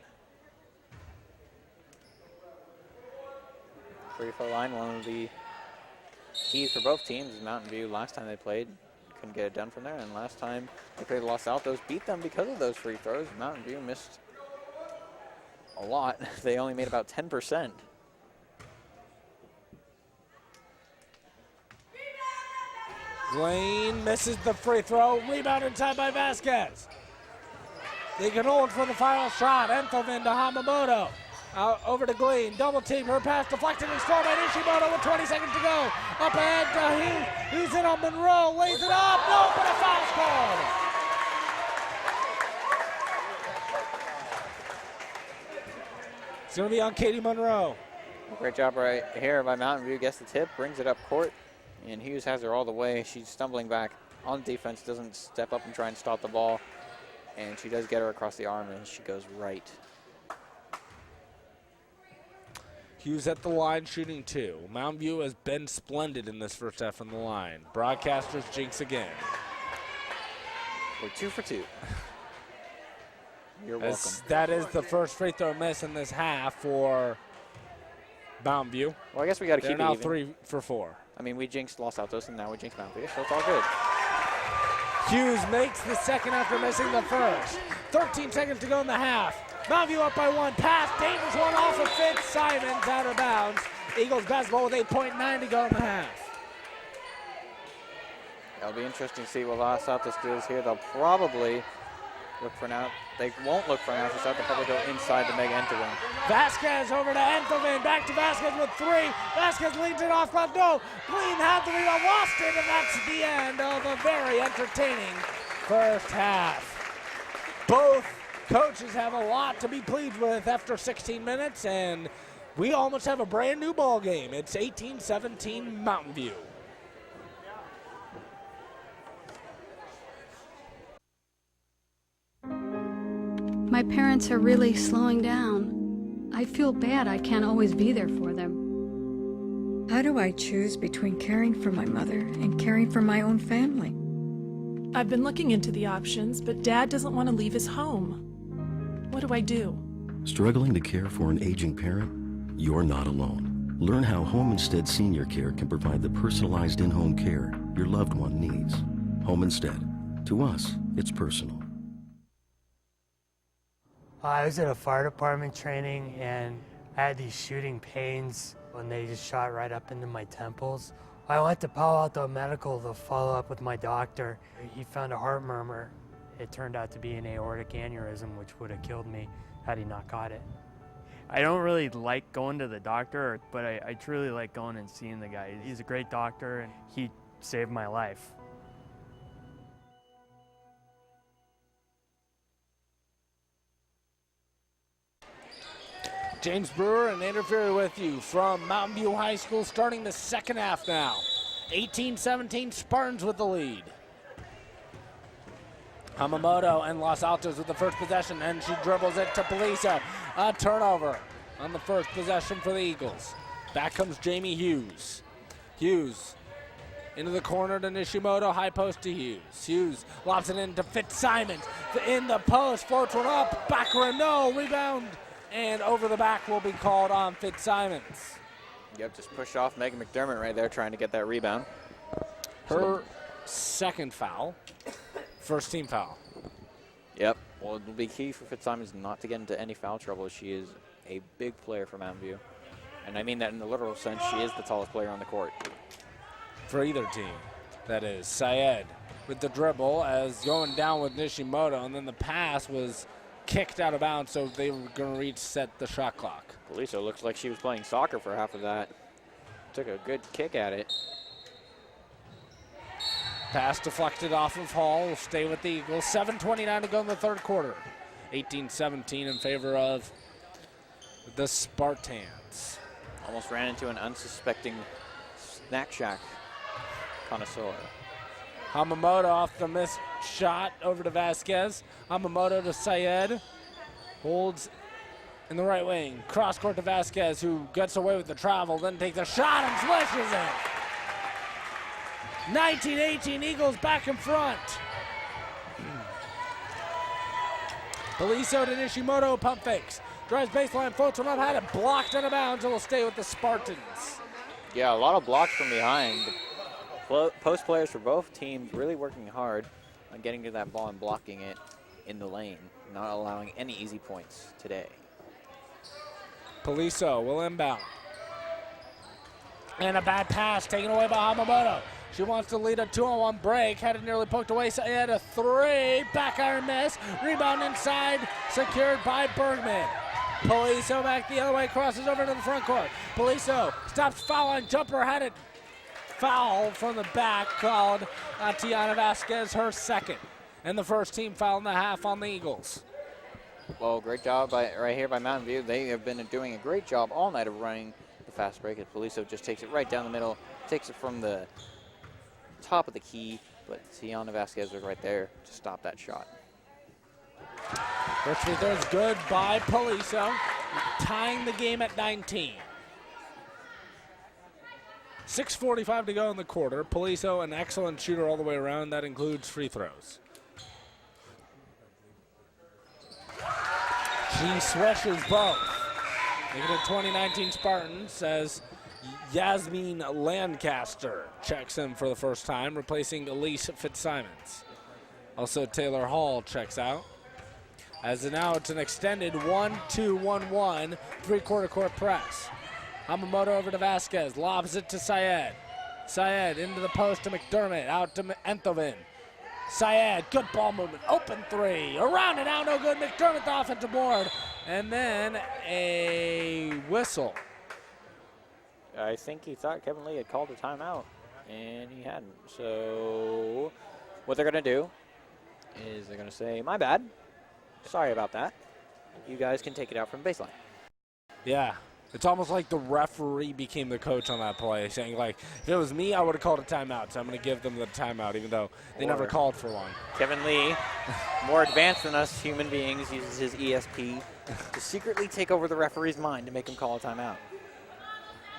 Free throw line, one of the keys for both teams is Mountain View. Last time they played, couldn't get it done from there, and last time they played Los Altos, beat them because of those free throws. Mountain View missed a lot. They only made about 10%. Glean misses the free throw, rebound inside by Vasquez. They can hold for the final shot. Enthoven to Hamamoto. Over to Glean, double team, her pass deflected and scored by Nishimoto with 20 seconds to go. Up ahead to Hughes, who's in on Monroe, lays it up, no, but a foul's called. It's gonna be on Katie Monroe. Great job right here by Mountain View, gets the tip, brings it up court, and Hughes has her all the way. She's stumbling back on defense, doesn't step up and try and stop the ball, and she does get her across the arm, and she goes right. Hughes at the line shooting two. Mountain View has been splendid in this first half on the line. Broadcasters jinx again. We're 2 for 2. You're welcome. That is the first free throw miss in this half for Mountain View. Well, I guess we got to keep it now even. 3 for 4. I mean, we jinxed Los Altos, and now we jinxed Mountain View, so it's all good. Hughes makes the second after missing the first. 13 seconds to go in the half. Mountain View up by 1. Pass, dangerous one off of Fitzsimons, out of bounds. Eagles basketball with 8.9 to go in the half. It'll be interesting to see what Los Altos does here. They'll probably look for now. They won't look for an answer shot. They'll probably go inside the mega Entowin. Vasquez over to Entowin. Back to Vasquez with 3. Vasquez leads it off. No. Clean had the rebound. Lost it. And that's the end of a very entertaining first half. Both coaches have a lot to be pleased with after 16 minutes. And we almost have a brand new ball game. It's 18-17 Mountain View. My parents are really slowing down. I feel bad I can't always be there for them. How do I choose between caring for my mother and caring for my own family? I've been looking into the options, but Dad doesn't want to leave his home. What do I do? Struggling to care for an aging parent? You're not alone. Learn how Home Instead Senior Care can provide the personalized in-home care your loved one needs. Home Instead. To us, it's personal. I was at a fire department training and I had these shooting pains when they just shot right up into my temples. I went to Palo Alto Medical to follow up with my doctor. He found a heart murmur. It turned out to be an aortic aneurysm, which would have killed me had he not caught it. I don't really like going to the doctor, but I truly like going and seeing the guy. He's a great doctor and he saved my life. James Brewer and Andrew Fury with you from Mountain View High School, starting the second half now. 18-17 Spartans with the lead. Hamamoto and Los Altos with the first possession, and she dribbles it to Polisa. A turnover on the first possession for the Eagles. Back comes Jamie Hughes. Hughes into the corner to Nishimoto, high post to Hughes. Hughes lobs it into Fitzsimons. In the post, floats one up, back no, rebound. And over the back will be called on Fitzsimons. Yep, just push off Megan McDermott right there trying to get that rebound. Her second foul, first team foul. Yep, well, it will be key for Fitzsimons not to get into any foul trouble. She is a big player for Mountain View. And I mean that in the literal sense, she is the tallest player on the court. For either team, that is. Syed with the dribble as going down with Nishimoto, and then the pass was kicked out of bounds, so they were going to reset the shot clock. Polisa looks like she was playing soccer for half of that. Took a good kick at it. Pass deflected off of Hall. Will stay with the Eagles. 7:29 to go in the third quarter. 18-17 in favor of the Spartans. Almost ran into an unsuspecting snack shack connoisseur. Hamamoto off the missed shot over to Vasquez. Hamamoto to Syed. Holds in the right wing. Cross court to Vasquez, who gets away with the travel, then takes a shot and swishes it. 19-18 Eagles back in front. Poliso to Nishimoto, pump fakes. Drives baseline, floats one up, had it blocked out of bounds, and will stay with the Spartans. Yeah, a lot of blocks from behind. Post players for both teams really working hard on getting to that ball and blocking it in the lane, not allowing any easy points today. Poliso will inbound. And a bad pass taken away by Hamamoto. She wants to lead a 2-on-1 break. Had it nearly poked away. Syed a 3. Back iron miss. Rebound inside. Secured by Bergman. Poliso back the other way. Crosses over to the front court. Poliso stops foul line. Jumper had it. Foul from the back called Tiana Vasquez, her second. And the first team foul in the half on the Eagles. Well, great job right here by Mountain View. They have been doing a great job all night of running the fast break. Poliso just takes it right down the middle, takes it from the top of the key, but Tiana Vasquez was right there to stop that shot. First free throw is good by Poliso, tying the game at 19. 6:45 to go in the quarter. Poliso, an excellent shooter all the way around. That includes free throws. She swishes both. Making it 2019 Spartans as Yasmin Lancaster checks in for the first time, replacing Elise Fitzsimons. Also, Taylor Hall checks out. As now it's an extended 1-2-1-1 three-quarter court press. Hamamoto over to Vasquez, lobs it to Syed. Syed into the post to McDermott, out to Enthoven. Syed, good ball movement, open three, around and out, no good. McDermott, the offensive board, and then a whistle. I think he thought Kevin Lee had called a timeout, and he hadn't. So what they're going to do is they're going to say, my bad, sorry about that. You guys can take it out from baseline. Yeah, it's almost like the referee became the coach on that play, saying, like, if it was me, I would have called a timeout, so I'm going to give them the timeout, even though they never called for one. Kevin Lee, more advanced than us human beings, uses his ESP to secretly take over the referee's mind to make him call a timeout.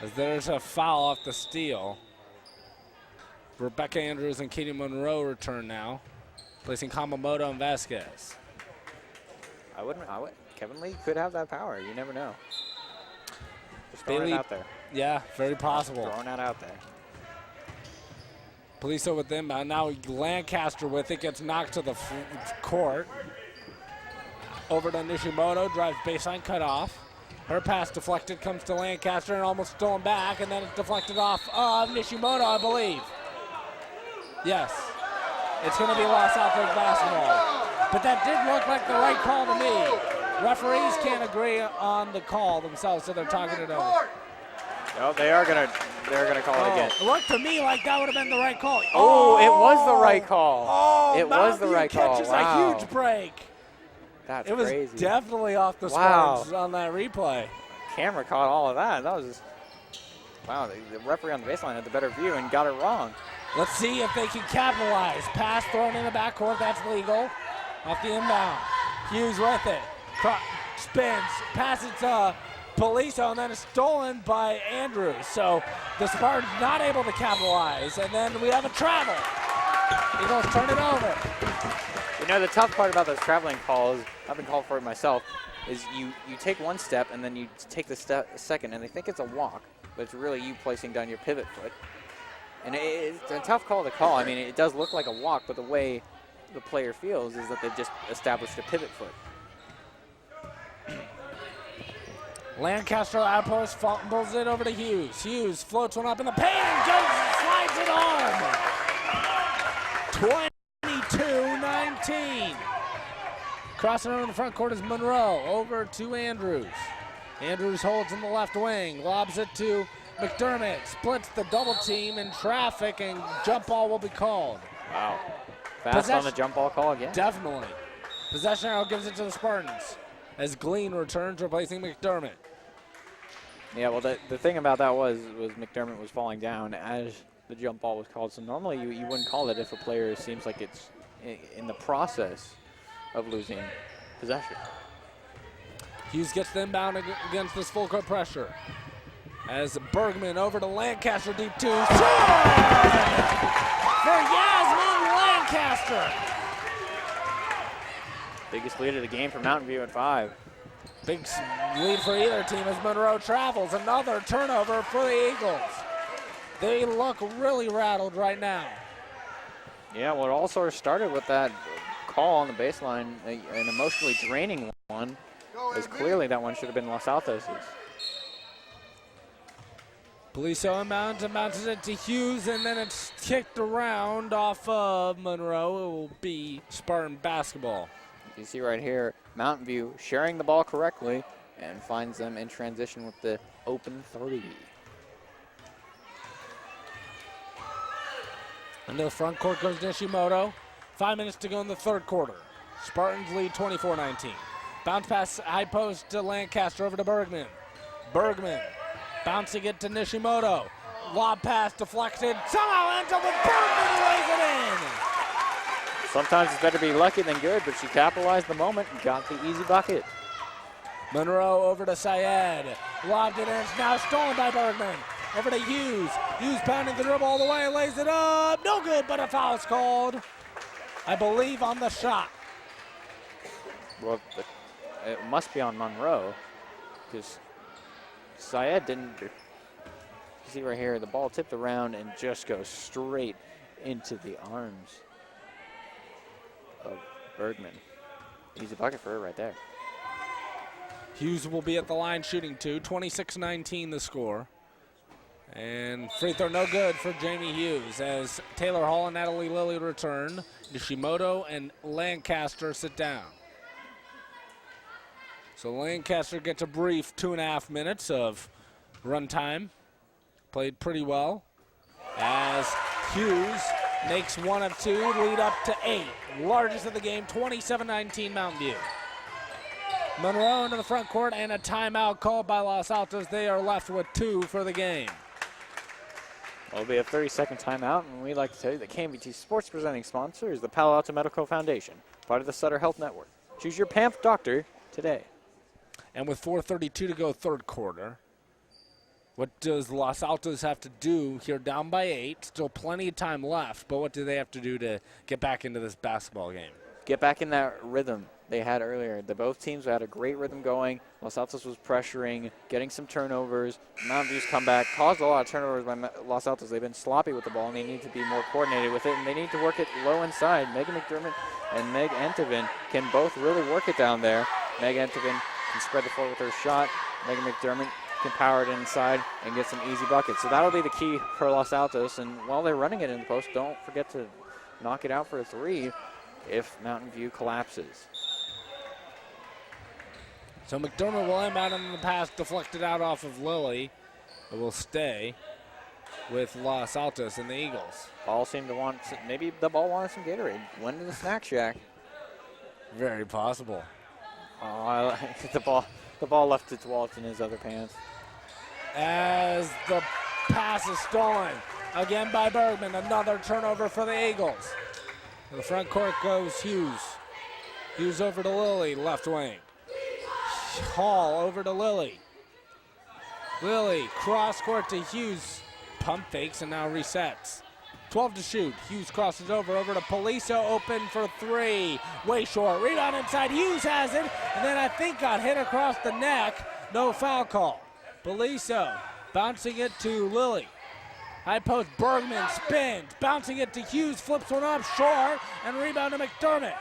As there's a foul off the steal. Rebecca Andrews and Katie Monroe return now, placing Kamamoto and Vasquez. Kevin Lee could have that power. You never know. Just throwing Bailey, it out there. Yeah, very possible. Throwing that out there. Police with them. Now Lancaster with it. Gets knocked to the court. Over to Nishimoto. Drives baseline, cut off. Her pass deflected. Comes to Lancaster and almost stolen back. And then it's deflected off of Nishimoto, I believe. Yes. It's going to be Los Altos basketball. But that did look like the right call to me. Referees can't agree on the call themselves, so they're talking it over. No, they're gonna call it again. It looked to me like that would have been the right call. Oh, it was the right call. Oh, it was the right call. Catches Wow. a huge break. That's it was crazy. Definitely off the Wow. Spartans on that replay. Camera caught all of that. That was just, wow. The referee on the baseline had the better view and got it wrong. Let's see if they can capitalize. Pass thrown in the backcourt. That's legal. Off the inbound. Hughes with it. Spins. Passes to Poliso, and then it's stolen by Andrews. So the Spartans not able to capitalize. And then we have a travel. Eagles turn it over. You know, the tough part about those traveling calls, I've been called for it myself, is you take one step and then you take the second, and they think it's a walk, but it's really you placing down your pivot foot. And it's a tough call to call. I mean, it does look like a walk, but the way the player feels is that they've just established a pivot foot. Lancaster outpost fumbles it over to Hughes. Hughes floats one up in the paint and slides it on. 22-19. Crossing over in the front court is Monroe. Over to Andrews. Andrews holds in the left wing. Lobs it to McDermott. Splits the double team in traffic, and jump ball will be called. Wow. Fast on the jump ball call again? Definitely. Possession arrow gives it to the Spartans as Glean returns, replacing McDermott. Yeah, well, the thing about that was McDermott was falling down as the jump ball was called. So normally you wouldn't call it if a player seems like it's in the process of losing possession. Hughes gets the inbound against this full court pressure. As Bergman over to Lancaster, deep two. For Yasmin Lancaster. Biggest lead of the game for Mountain View at 5. Big lead for either team as Monroe travels. Another turnover for the Eagles. They look really rattled right now. Yeah, well, it all sort of started with that call on the baseline, an emotionally draining one, as clearly that one should have been Los Altos's. Poliso inbounds and bounces it to Hughes, and then it's kicked around off of Monroe. It will be Spartan basketball. You see right here, Mountain View sharing the ball correctly and finds them in transition with the open 3. Into the front court goes Nishimoto. 5 minutes to go in the third quarter. Spartans lead 24-19. Bounce pass high post to Lancaster over to Bergman. Bergman bouncing it to Nishimoto. Lob pass deflected. Somehow ends up with Bergman, lays it in. Sometimes it's better to be lucky than good, but she capitalized the moment and got the easy bucket. Monroe over to Syed. Lobbed it in. It's now stolen by Bergman. Over to Hughes. Hughes pounding the dribble all the way. Lays it up. No good, but a foul's called. I believe on the shot. Well, it must be on Monroe because Syed didn't. You see right here, the ball tipped around and just goes straight into the arms of Bergman. Easy bucket for her right there. Hughes will be at the line shooting 2. 26-19 the score. And free throw no good for Jamie Hughes as Taylor Hall and Natalie Lilly return. Nishimoto and Lancaster sit down. So Lancaster gets a brief 2.5 minutes of run time. Played pretty well as Hughes makes 1 of 2, lead up to 8. Largest of the game, 27-19 Mountain View. Monroe into the front court and a timeout called by Los Altos. They are left with 2 for the game. It'll be a 30-second timeout, and we'd like to tell you that KMVT Sports presenting sponsor is the Palo Alto Medical Foundation, part of the Sutter Health Network. Choose your PAMP doctor today. And with 4:32 to go third quarter, what does Los Altos have to do here down by 8? Still plenty of time left, but what do they have to do to get back into this basketball game? Get back in that rhythm they had earlier. Both teams had a great rhythm going. Los Altos was pressuring, getting some turnovers. Mountain View's comeback caused a lot of turnovers by Los Altos. They've been sloppy with the ball, and they need to be more coordinated with it, and they need to work it low inside. Megan McDermott and Meg Entevin can both really work it down there. Meg Entevin can spread the floor with her shot. Megan McDermott can power it inside and get some easy buckets. So that'll be the key for Los Altos, and while they're running it in the post, don't forget to knock it out for a 3 if Mountain View collapses. So McDermott will inbound in the pass, deflected out off of Lilly. It will stay with Los Altos and the Eagles. Ball seemed to want, maybe the ball wanted some Gatorade. Went to the snack shack. Very possible. Oh, the ball left its wallet in his other pants. As the pass is stolen again by Bergman. Another turnover for the Eagles. In the front court goes Hughes. Hughes over to Lilly, left wing. Hall over to Lilly. Lilly, cross court to Hughes. Pump fakes and now resets. 12 to shoot. Hughes crosses over to Poliso, open for 3. Way short. Rebound inside. Hughes has it, and then I think got hit across the neck. No foul call. Poliso bouncing it to Lilly. High post, Bergman spins. Bouncing it to Hughes, flips one up short, and rebound to McDermott.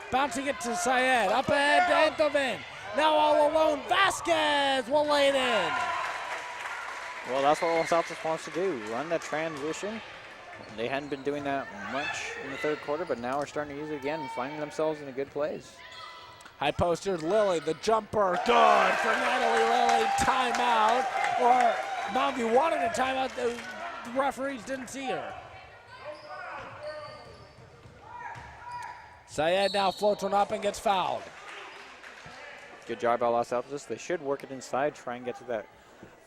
Bouncing it to Syed. Up ahead to Enthoven. Now all alone, Vasquez will lay it in. Well, that's what Los Altos wants to do, run the transition. They hadn't been doing that much in the third quarter, but now are starting to use it again and finding themselves in a good place. High poster, Lilly, the jumper, good for Natalie Lilly. Timeout, or Mountain View wanted a timeout. The referees didn't see her. Syed now floats one up and gets fouled. Good job by Los Altos. They should work it inside, try and get to that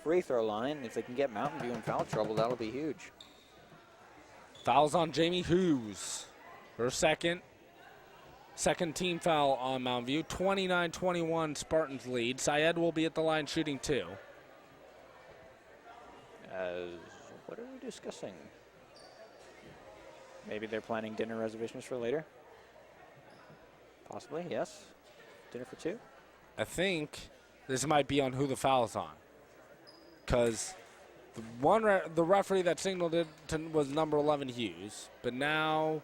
free throw line. If they can get Mountain View in foul trouble, that'll be huge. Fouls on Jamie Hughes. Her second team foul on Mountain View. 29-21 Spartans lead. Syed will be at the line shooting 2. What are we discussing? Maybe they're planning dinner reservations for later? Possibly, yes. Dinner for 2? I think this might be on who the foul's on. Because the referee that signaled it was number 11 Hughes, but now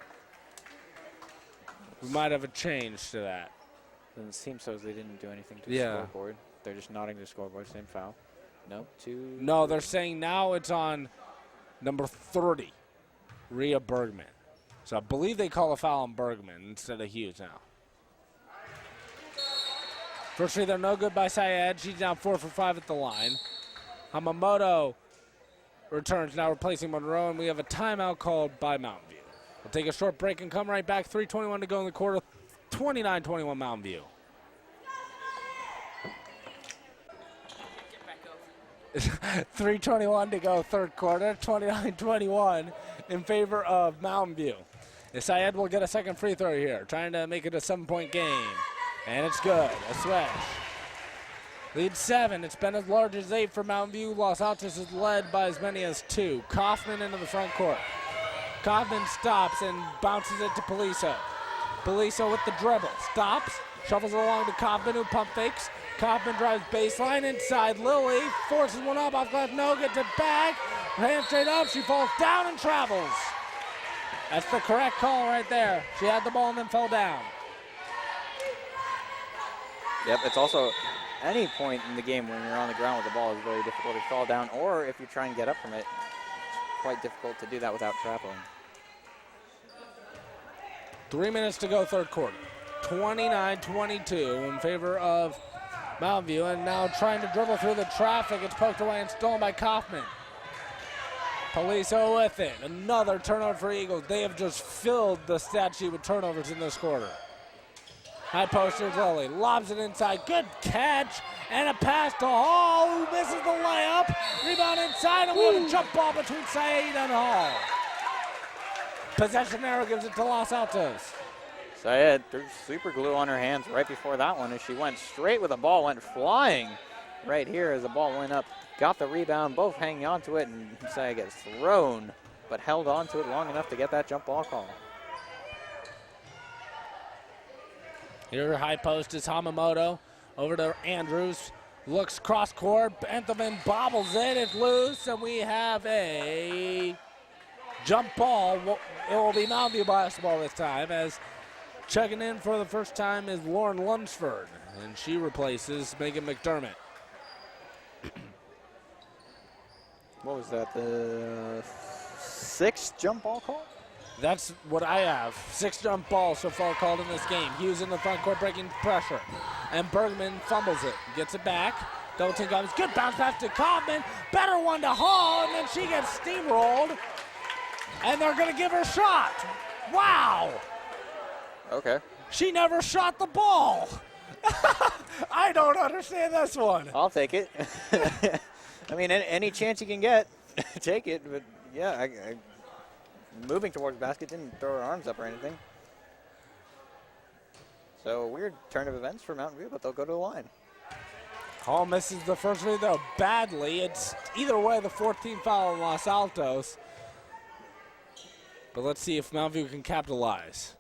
we might have a change to that. Doesn't seem so as they didn't do anything to the scoreboard. They're just nodding to the scoreboard, same foul. Nope, 2. No, they're saying now it's on number 30, Rhea Bergman. So I believe they call a foul on Bergman instead of Hughes now. First free throw no good by Syed. She's down 4 for 5 at the line. Hamamoto returns, now replacing Monroe, and we have a timeout called by Mountain View. We'll take a short break and come right back. 3:21 to go in the quarter. 29-21 Mountain View. 3:21 to go third quarter. 29-21 in favor of Mountain View. Syed will get a second free throw here, trying to make it a 7-point game. And it's good. A swish. Lead 7. It's been as large as 8 for Mountain View. Los Altos is led by as many as 2. Kaufman into the front court. Kaufman stops and bounces it to Poliso. Poliso with the dribble. Stops. Shuffles it along to Kaufman, who pump fakes. Kaufman drives baseline inside. Lilly forces one up off left. No, gets it back. Hand straight up. She falls down and travels. That's the correct call right there. She had the ball and then fell down. Yep, it's also any point in the game when you're on the ground with the ball is very difficult to fall down, or if you try and get up from it, it's quite difficult to do that without traveling. 3 minutes to go, third quarter. 29-22 in favor of Mountain View, and now trying to dribble through the traffic. It's poked away and stolen by Kaufman. Poliso with it. Another turnover for Eagles. They have just filled the stat sheet with turnovers in this quarter. High poster Lilly lobs it inside. Good catch and a pass to Hall, who misses the layup. Rebound inside, and we have a jump ball between Saeed and Hall. Possession arrow gives it to Los Altos. Syed threw super glue on her hands right before that one as she went straight with the ball, went flying right here as the ball went up. Got the rebound, both hanging on to it, and Syed gets thrown, but held on to it long enough to get that jump ball call. Here, high post is Hamamoto. Over to Andrews. Looks cross court. Anthoven bobbles it. It's loose, and we have a jump ball. It will be Mountain View basketball this time, as checking in for the first time is Lauren Lunsford, and she replaces Megan McDermott. What was that, the 6th jump ball call? That's what I have. 6 jump balls so far called in this game. Hughes in the front court breaking pressure. And Bergman fumbles it. Gets it back. Double team comes. Good bounce pass to Kaufman. Better one to Hall, and then she gets steamrolled. And they're going to give her a shot. Wow. Okay. She never shot the ball. I don't understand this one. I'll take it. I mean, any chance you can get, take it. But, yeah, I moving towards the basket, didn't throw her arms up or anything. So, weird turn of events for Mountain View, but they'll go to the line. Hall misses the first free throw badly. It's either way the 14th foul on Los Altos. But let's see if Mountain View can capitalize.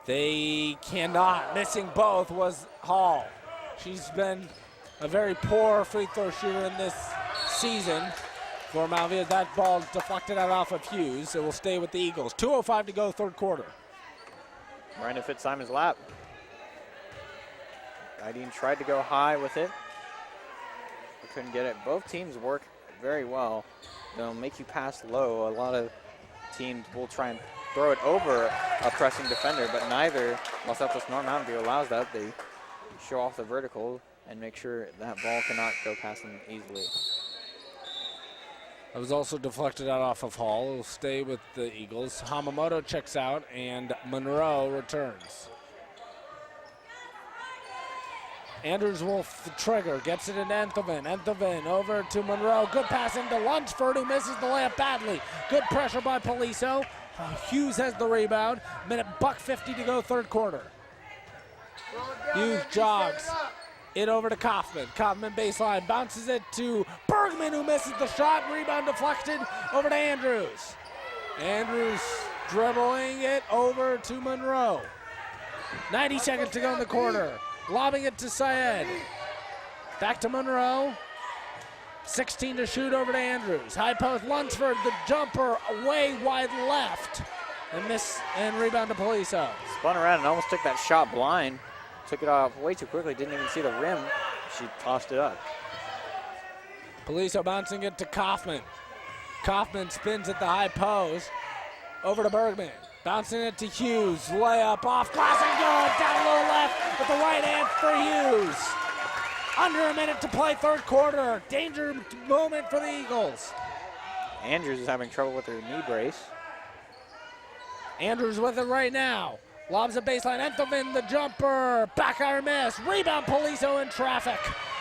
They cannot. Missing both was Hall. She's been a very poor free throw shooter in this season for Mountain View. That ball deflected out off of Hughes. It will stay with the Eagles. 2:05 to go, third quarter. Right to fit Simon's lap. Guidine tried to go high with it, but couldn't get it. Both teams work very well. They'll make you pass low. A lot of teams will try and throw it over a pressing defender, but neither Los Altos nor Mountain View allows that. They show off the vertical and make sure that ball cannot go past them easily. That was also deflected out off of Hall. It'll stay with the Eagles. Hamamoto checks out, and Monroe returns. Andrews will trigger, gets it in Anthoven. Anthoven over to Monroe. Good pass into Lunsford, who misses the layup badly. Good pressure by Poliso. Hughes has the rebound. Minute $1:50 to go, third quarter. Hughes jogs it over to Kaufman. Kaufman baseline, bounces it to Bergman, who misses the shot. Rebound deflected over to Andrews. Andrews dribbling it over to Monroe. 90 seconds to go in the quarter. Lobbing it to Syed. Back to Monroe. 16 to shoot over to Andrews. High post, Lunsford, the jumper way wide left. And miss and rebound to Poliso. Spun around and almost took that shot blind. Took it off way too quickly, didn't even see the rim. She tossed it up. Poliso bouncing it to Kaufman. Kaufman spins at the high post. Over to Bergman. Bouncing it to Hughes. Layup off glass and good. Down low left with the right hand for Hughes. Under a minute to play, third quarter. Danger moment for the Eagles. Andrews is having trouble with her knee brace. Andrews with it right now. Lobs a baseline. Anthoven the jumper. Back iron miss. Rebound Poliso in traffic.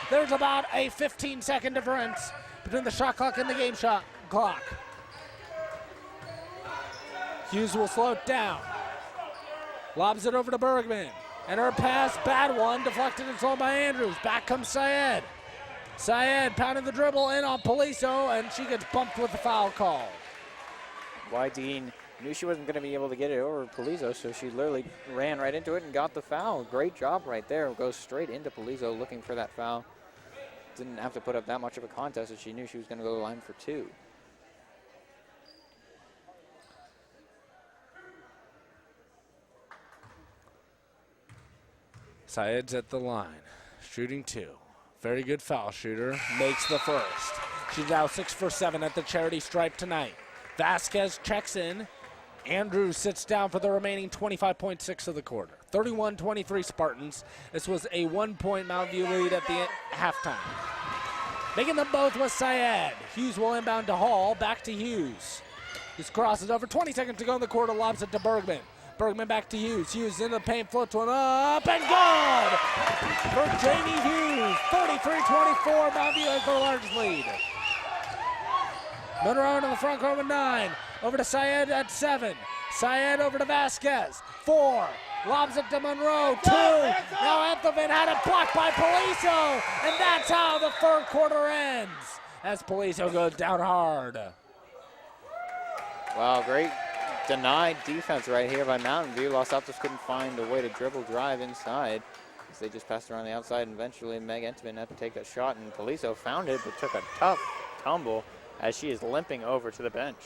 There's about a 15-second difference between the shot clock and the game shot clock. Hughes will slow it down. Lobs it over to Bergman. And her pass, bad one, deflected and thrown by Andrews. Back comes Syed. Syed pounding the dribble in on Poliso, and she gets bumped with the foul call. Guidine knew she wasn't going to be able to get it over Poliso, so she literally ran right into it and got the foul. Great job right there. Goes straight into Poliso looking for that foul. Didn't have to put up that much of a contest as she knew she was going to go to the line for two. Syed's at the line, shooting two. Very good foul shooter. Makes the first. She's now 6 for 7 at the charity stripe tonight. Vasquez checks in. Andrews sits down for the remaining 25.6 of the quarter. 31-23 Spartans. This was a 1-point Mountain View lead at the halftime. Making them both was Syed. Hughes will inbound to Hall. Back to Hughes. This crosses over. 20 seconds to go in the quarter. Lobs it to Bergman. Bergman back to Hughes. Hughes into the paint. Floats one up and good for Jamie Hughes. 33-24. Mountain View has the largest lead. Monroe into the front court with 9. Over to Syed at 7. Syed over to Vasquez. 4. Lobs it to Monroe. 2. Now Ethelvin had it blocked by Poliso. And that's how the third quarter ends. As Poliso goes down hard. Wow, great denied defense right here by Mountain View. Los Altos couldn't find a way to dribble drive inside. So they just passed around the outside, and eventually Meg Ethelvin had to take a shot, and Poliso found it, but took a tough tumble as she is limping over to the bench.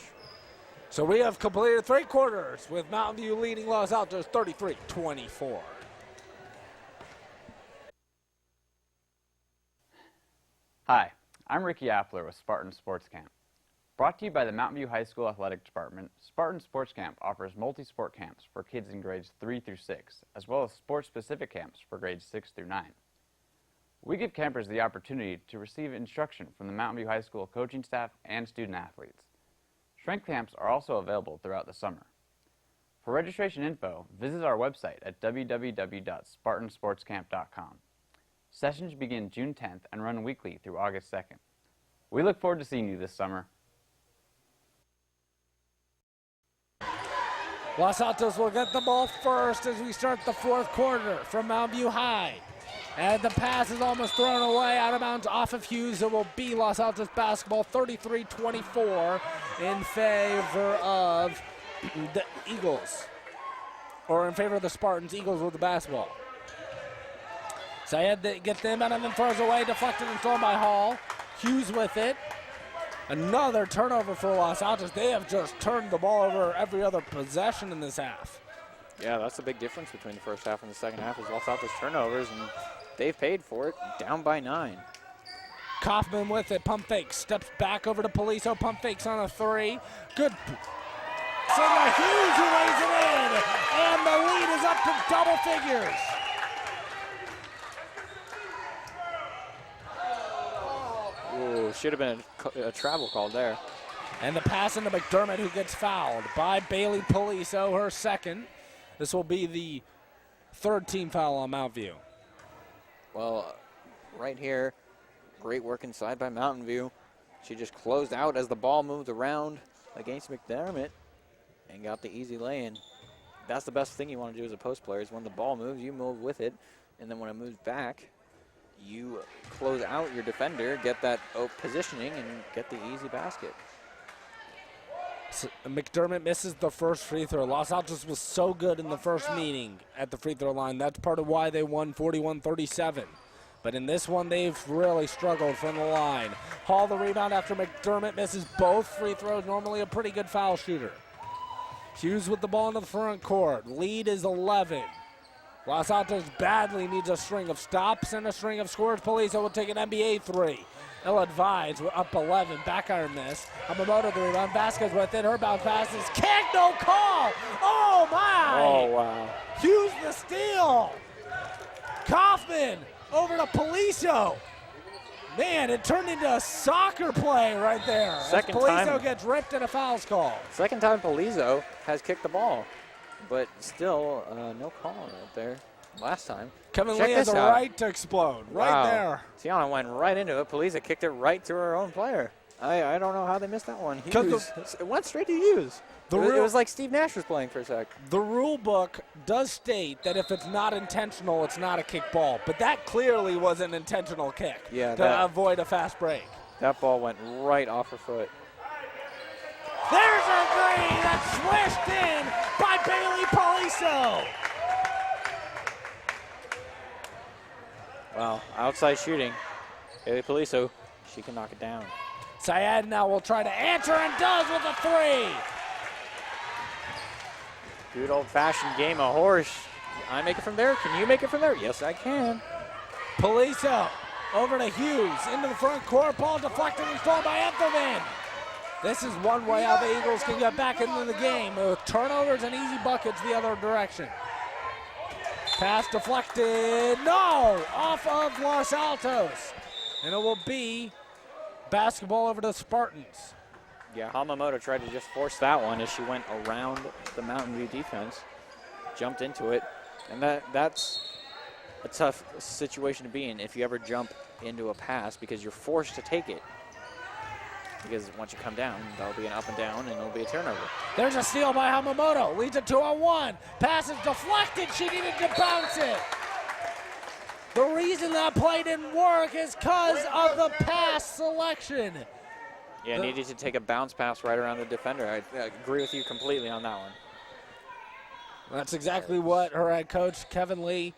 So we have completed 3 quarters with Mountain View leading Los Altos 33-24. Hi, I'm Ricky Appler with Spartan Sports Camp. Brought to you by the Mountain View High School Athletic Department, Spartan Sports Camp offers multi-sport camps for kids in grades 3 through 6, as well as sports-specific camps for grades 6 through 9. We give campers the opportunity to receive instruction from the Mountain View High School coaching staff and student athletes. Strength camps are also available throughout the summer. For registration info, visit our website at www.spartansportscamp.com. Sessions begin June 10th and run weekly through August 2nd. We look forward to seeing you this summer. Los Altos will get the ball first as we start the fourth quarter from Mountain View High. And the pass is almost thrown away out of bounds off of Hughes. It will be Los Altos basketball 33-24 in favor of the Eagles. Or in favor of the Spartans. Eagles with the basketball. Syed gets the inbound and then throws away. Deflected and thrown by Hall. Hughes with it. Another turnover for Los Altos. They have just turned the ball over every other possession in this half. Yeah, that's the big difference between the first half and the second half is Los Altos turnovers, and they've paid for it, down by 9. Kaufman with it, pump fake, steps back over to Poliso, pump fakes on a 3. Good. Sandra Hughes who lays it in, and the lead is up to double figures. Ooh, should have been a travel call there. And the pass into McDermott, who gets fouled by Bailey Poliso, her second. This will be the third team foul on Mountain View. Well, right here, great work inside by Mountain View. She just closed out as the ball moved around against McDermott and got the easy lay-in. That's the best thing you want to do as a post player is when the ball moves, you move with it, and then when it moves back, you close out your defender, get that positioning, and get the easy basket. So McDermott misses the first free throw. Los Altos was so good in the first meeting at the free throw line. That's part of why they won 41-37. But in this one, they've really struggled from the line. Hall the rebound after McDermott misses both free throws. Normally a pretty good foul shooter. Hughes with the ball in the front court. Lead is 11. Los Altos badly needs a string of stops and a string of scores. Poliso will take an NBA 3. Ill-advised, we're up 11, back iron miss. Hamamoto the rebound, Vasquez with it, her bounce pass is kicked, no call! Oh my! Oh wow. Hughes the steal! Kaufman over to Poliso. Man, it turned into a soccer play right there. Second Poliso time gets ripped and a foul's called. Second time Poliso has kicked the ball, but still no call right there. Last time. Kevin Check Lee has this a out. right to explode, right there. Tiana went right into it. Poliso kicked it right to her own player. I don't know how they missed that one. Hughes, it went straight to Hughes. It was like Steve Nash was playing for a sec. The rule book does state that if it's not intentional, it's not a kick ball. But that clearly was an intentional kick to avoid a fast break. That ball went right off her foot. There's a three that's swished in by Bailey Poliso. Wow, outside shooting. Bailey Poliso, she can knock it down. Syed now will try to answer and does with a 3. Good old-fashioned game of horse. I make it from there. Can you make it from there? Yes, I can. Poliso Over to Hughes, into the front court. Ball deflected and stolen by Ethelman. This is one way how the Eagles can get back into the game with turnovers and easy buckets the other direction. Pass deflected, no, off of Los Altos. And it will be basketball over to the Spartans. Yeah, Hamamoto tried to just force that one as she went around the Mountain View defense, jumped into it, and that's a tough situation to be in if you ever jump into a pass because you're forced to take it. Because once you come down, that'll be an up and down, and it'll be a turnover. There's a steal by Hamamoto. Leads it 2-on-1. Pass is deflected. She needed to bounce it. The reason that play didn't work is because of the pass selection. Yeah, needed to take a bounce pass right around the defender. I agree with you completely on that one. That's exactly what her head coach, Kevin Lee,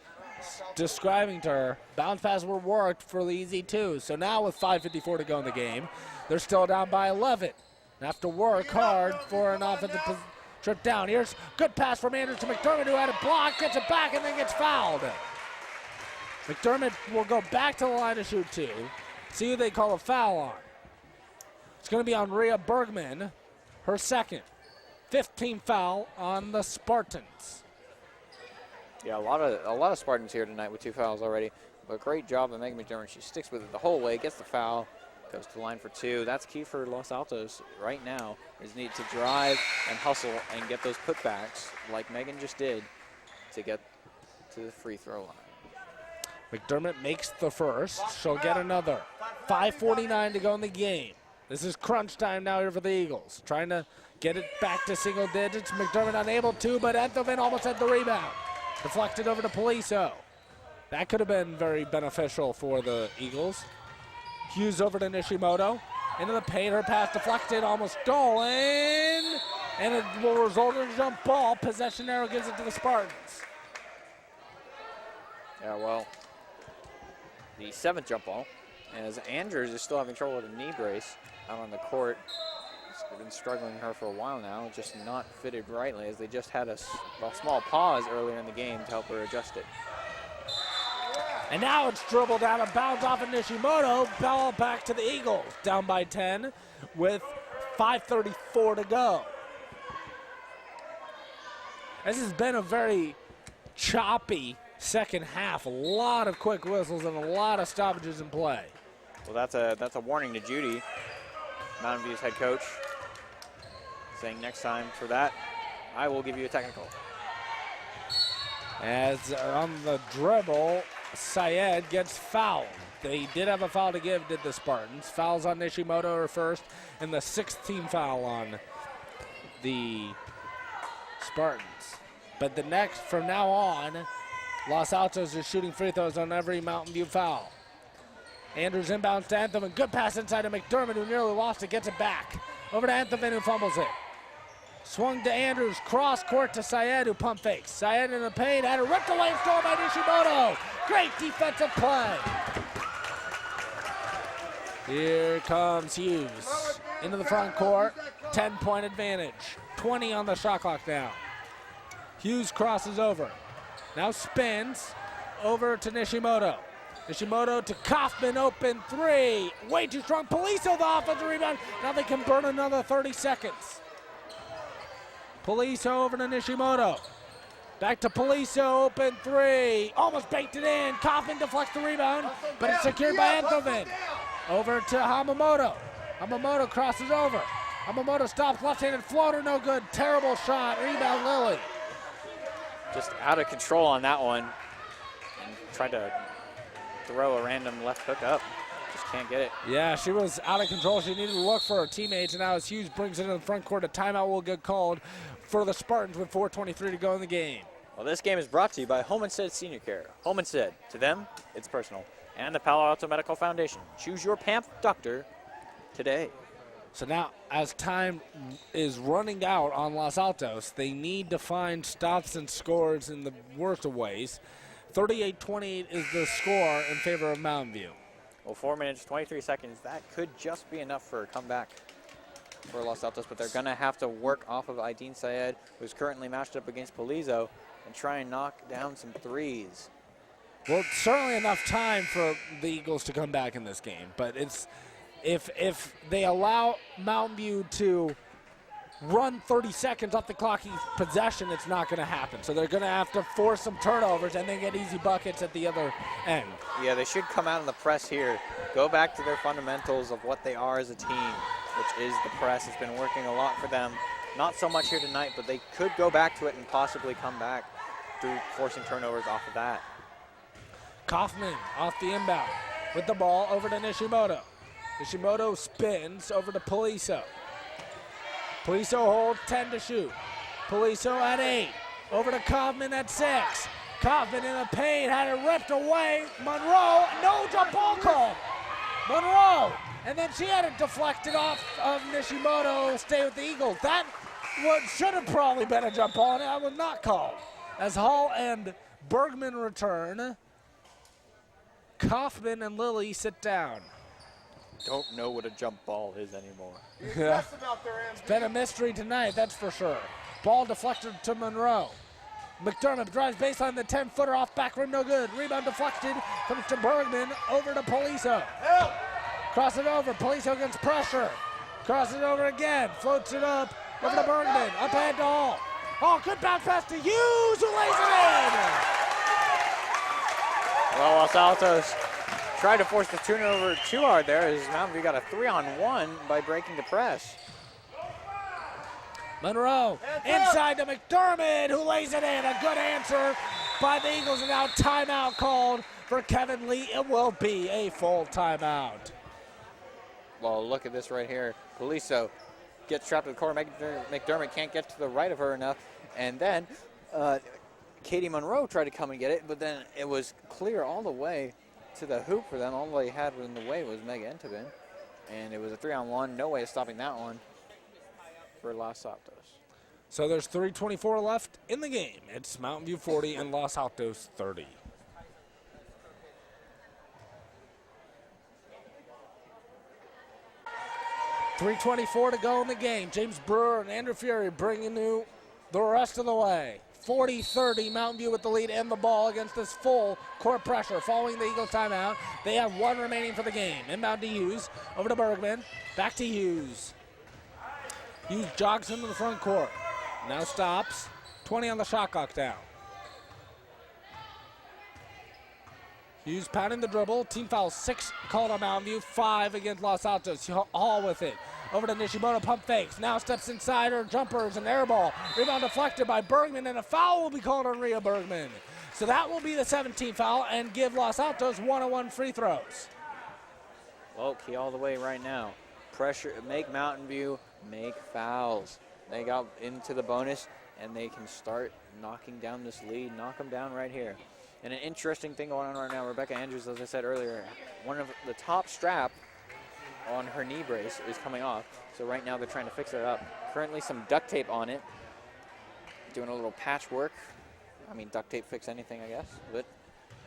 describing to her. Bounce passes were worked for the easy two. So now with 5:54 to go in the game, they're still down by 11. They have to work hard for an offensive trip down. Here's good pass from Andrews to McDermott, who had it blocked, gets it back, and then gets fouled. McDermott will go back to the line to shoot two. See who they call a foul on. It's going to be on Rhea Bergman, her second. 15th foul on the Spartans. Yeah, a lot of Spartans here tonight with 2 fouls already. But great job by Megan McDermott. She sticks with it the whole way, gets the foul, goes to the line for 2. That's key for Los Altos right now, is need to drive and hustle and get those putbacks like Megan just did to get to the free throw line. McDermott makes the first. She'll get another. 5:49 to go in the game. This is crunch time now here for the Eagles. Trying to get it back to single digits. McDermott unable to, but Ethelman almost had the rebound. Deflected over to Poliso. That could have been very beneficial for the Eagles. Hughes over to Nishimoto. Into the paint, her pass deflected, almost stolen. And it will result in a jump ball. Possession arrow gives it to the Spartans. Yeah, well, the 7th jump ball, as Andrews is still having trouble with a knee brace out on the court. It's been struggling her for a while now, just not fitted rightly, as they just had a small pause earlier in the game to help her adjust it. And now it's dribbled out of bounds off of Nishimoto. Ball back to the Eagles, down by 10 with 5:34 to go. This has been a very choppy second half. A lot of quick whistles and a lot of stoppages in play. Well, that's a warning to Judy, Mountain View's head coach, saying next time for that, I will give you a technical. As on the dribble, Syed gets fouled. They did have a foul to give, did the Spartans. Fouls on Nishimoto her first, and the 6th team foul on the Spartans. But the next, from now on, Los Altos is shooting free throws on every Mountain View foul. Andrews inbounds to Anthem, and good pass inside to McDermott, who nearly lost it, gets it back. Over to Anthem, who fumbles it. Swung to Andrews, cross court to Syed, who pump fakes. Syed in the paint, had it ripped away and stolen by Nishimoto. Great defensive play. Here comes Hughes into the front court, 10-point advantage. 20 on the shot clock now. Hughes crosses over. Now spins over to Nishimoto. Nishimoto to Kaufman, open 3. Way too strong. Poliso, the offensive rebound. Now they can burn another 30 seconds. Poliso over to Nishimoto. Back to Poliso, open 3. Almost baked it in. Kaufman deflects the rebound, but it's secured by Enthelman. Over to Hamamoto. Hamamoto crosses over. Hamamoto stops, left-handed floater, no good. Terrible shot, rebound Lilly. Just out of control on that one. And tried to throw a random left hook up. Just can't get it. Yeah, she was out of control. She needed to look for her teammates, and now as Hughes brings it in the front court, a timeout will get called for the Spartans with 4:23 to go in the game. Well, this game is brought to you by Home Instead Senior Care. Home Instead, to them, it's personal. And the Palo Alto Medical Foundation. Choose your PAMP doctor today. So now, as time is running out on Los Altos, they need to find stops and scores in the worst of ways. 38-28 is the score in favor of Mountain View. Well, 4 minutes, 23 seconds. That could just be enough for a comeback for Los Altos, but they're going to have to work off of Aideen Syed, who's currently matched up against Polizo, and try and knock down some threes. Well, certainly enough time for the Eagles to come back in this game, but it's if they allow Mountain View to run 30 seconds off the clock each possession, it's not going to happen. So they're going to have to force some turnovers and then get easy buckets at the other end. Yeah, they should come out in the press here. Go back to their fundamentals of what they are as a team, which is the press. It's been working a lot for them. Not so much here tonight, but they could go back to it and possibly come back through forcing turnovers off of that. Kaufman off the inbound with the ball over to Nishimoto. Nishimoto spins over to Poliso. Poliso holds 10 to shoot. Poliso at 8. Over to Kaufman at 6. Kaufman in the paint, had it ripped away. Monroe, no jump ball call. Monroe, and then she had it deflected off of Nishimoto, stay with the Eagles. That should have probably been a jump ball, and that was not called. As Hall and Bergman return, Kaufman and Lilly sit down. Don't know what a jump ball is anymore. Yeah. It's been a mystery tonight, that's for sure. Ball deflected to Monroe. McDermott drives baseline, the 10-footer off back rim, no good. Rebound deflected, comes to Bergman, over to Poliso. Cross it over, Poliso against pressure. Cross it over again, floats it up, over to Bergman, up ahead to Hall. Hall, good bounce pass to Hughes, who lays it in! Well, Los Altos tried to force the turnover too hard there as Mountain View got a 3-on-1 by breaking the press. Monroe inside to McDermott, who lays it in. A good answer by the Eagles, and now timeout called for Kevin Lee. It will be a full timeout. Well, look at this right here. Poliso gets trapped in the corner. McDermott can't get to the right of her enough. And then Katie Monroe tried to come and get it, but then it was clear all the way to the hoop for them. All they had in the way was Meg Entebin. And it was a 3-on-1. No way of stopping that one for Los Altos. So there's 3:24 left in the game. It's Mountain View 40 and Los Altos 30. .324 to go in the game. James Brewer and Andrew Fury bringing you the rest of the way. 40-30, Mountain View with the lead and the ball against this full court pressure. Following the Eagles timeout, they have 1 remaining for the game. Inbound to Hughes, over to Bergman, back to Hughes. Hughes jogs into the front court. Now stops. 20 on the shot clock down. Hughes pounding the dribble. Team foul 6 called on Mountain View. 5 against Los Altos. Hall with it. Over to Nishimoto, pump fakes. Now steps inside her jumpers, an air ball. Rebound deflected by Bergman, and a foul will be called on Rhea Bergman. So that will be the 17th foul and give Los Altos 1-on-1 free throws. Well, key all the way right now. Pressure, make Mountain View make fouls. They got into the bonus, and they can start knocking down this lead, knock them down right here. And an interesting thing going on right now, Rebecca Andrews, as I said earlier, one of the top strap on her knee brace is coming off. So right now they're trying to fix it up. Currently some duct tape on it. Doing a little patchwork. I mean, duct tape fix anything, I guess. But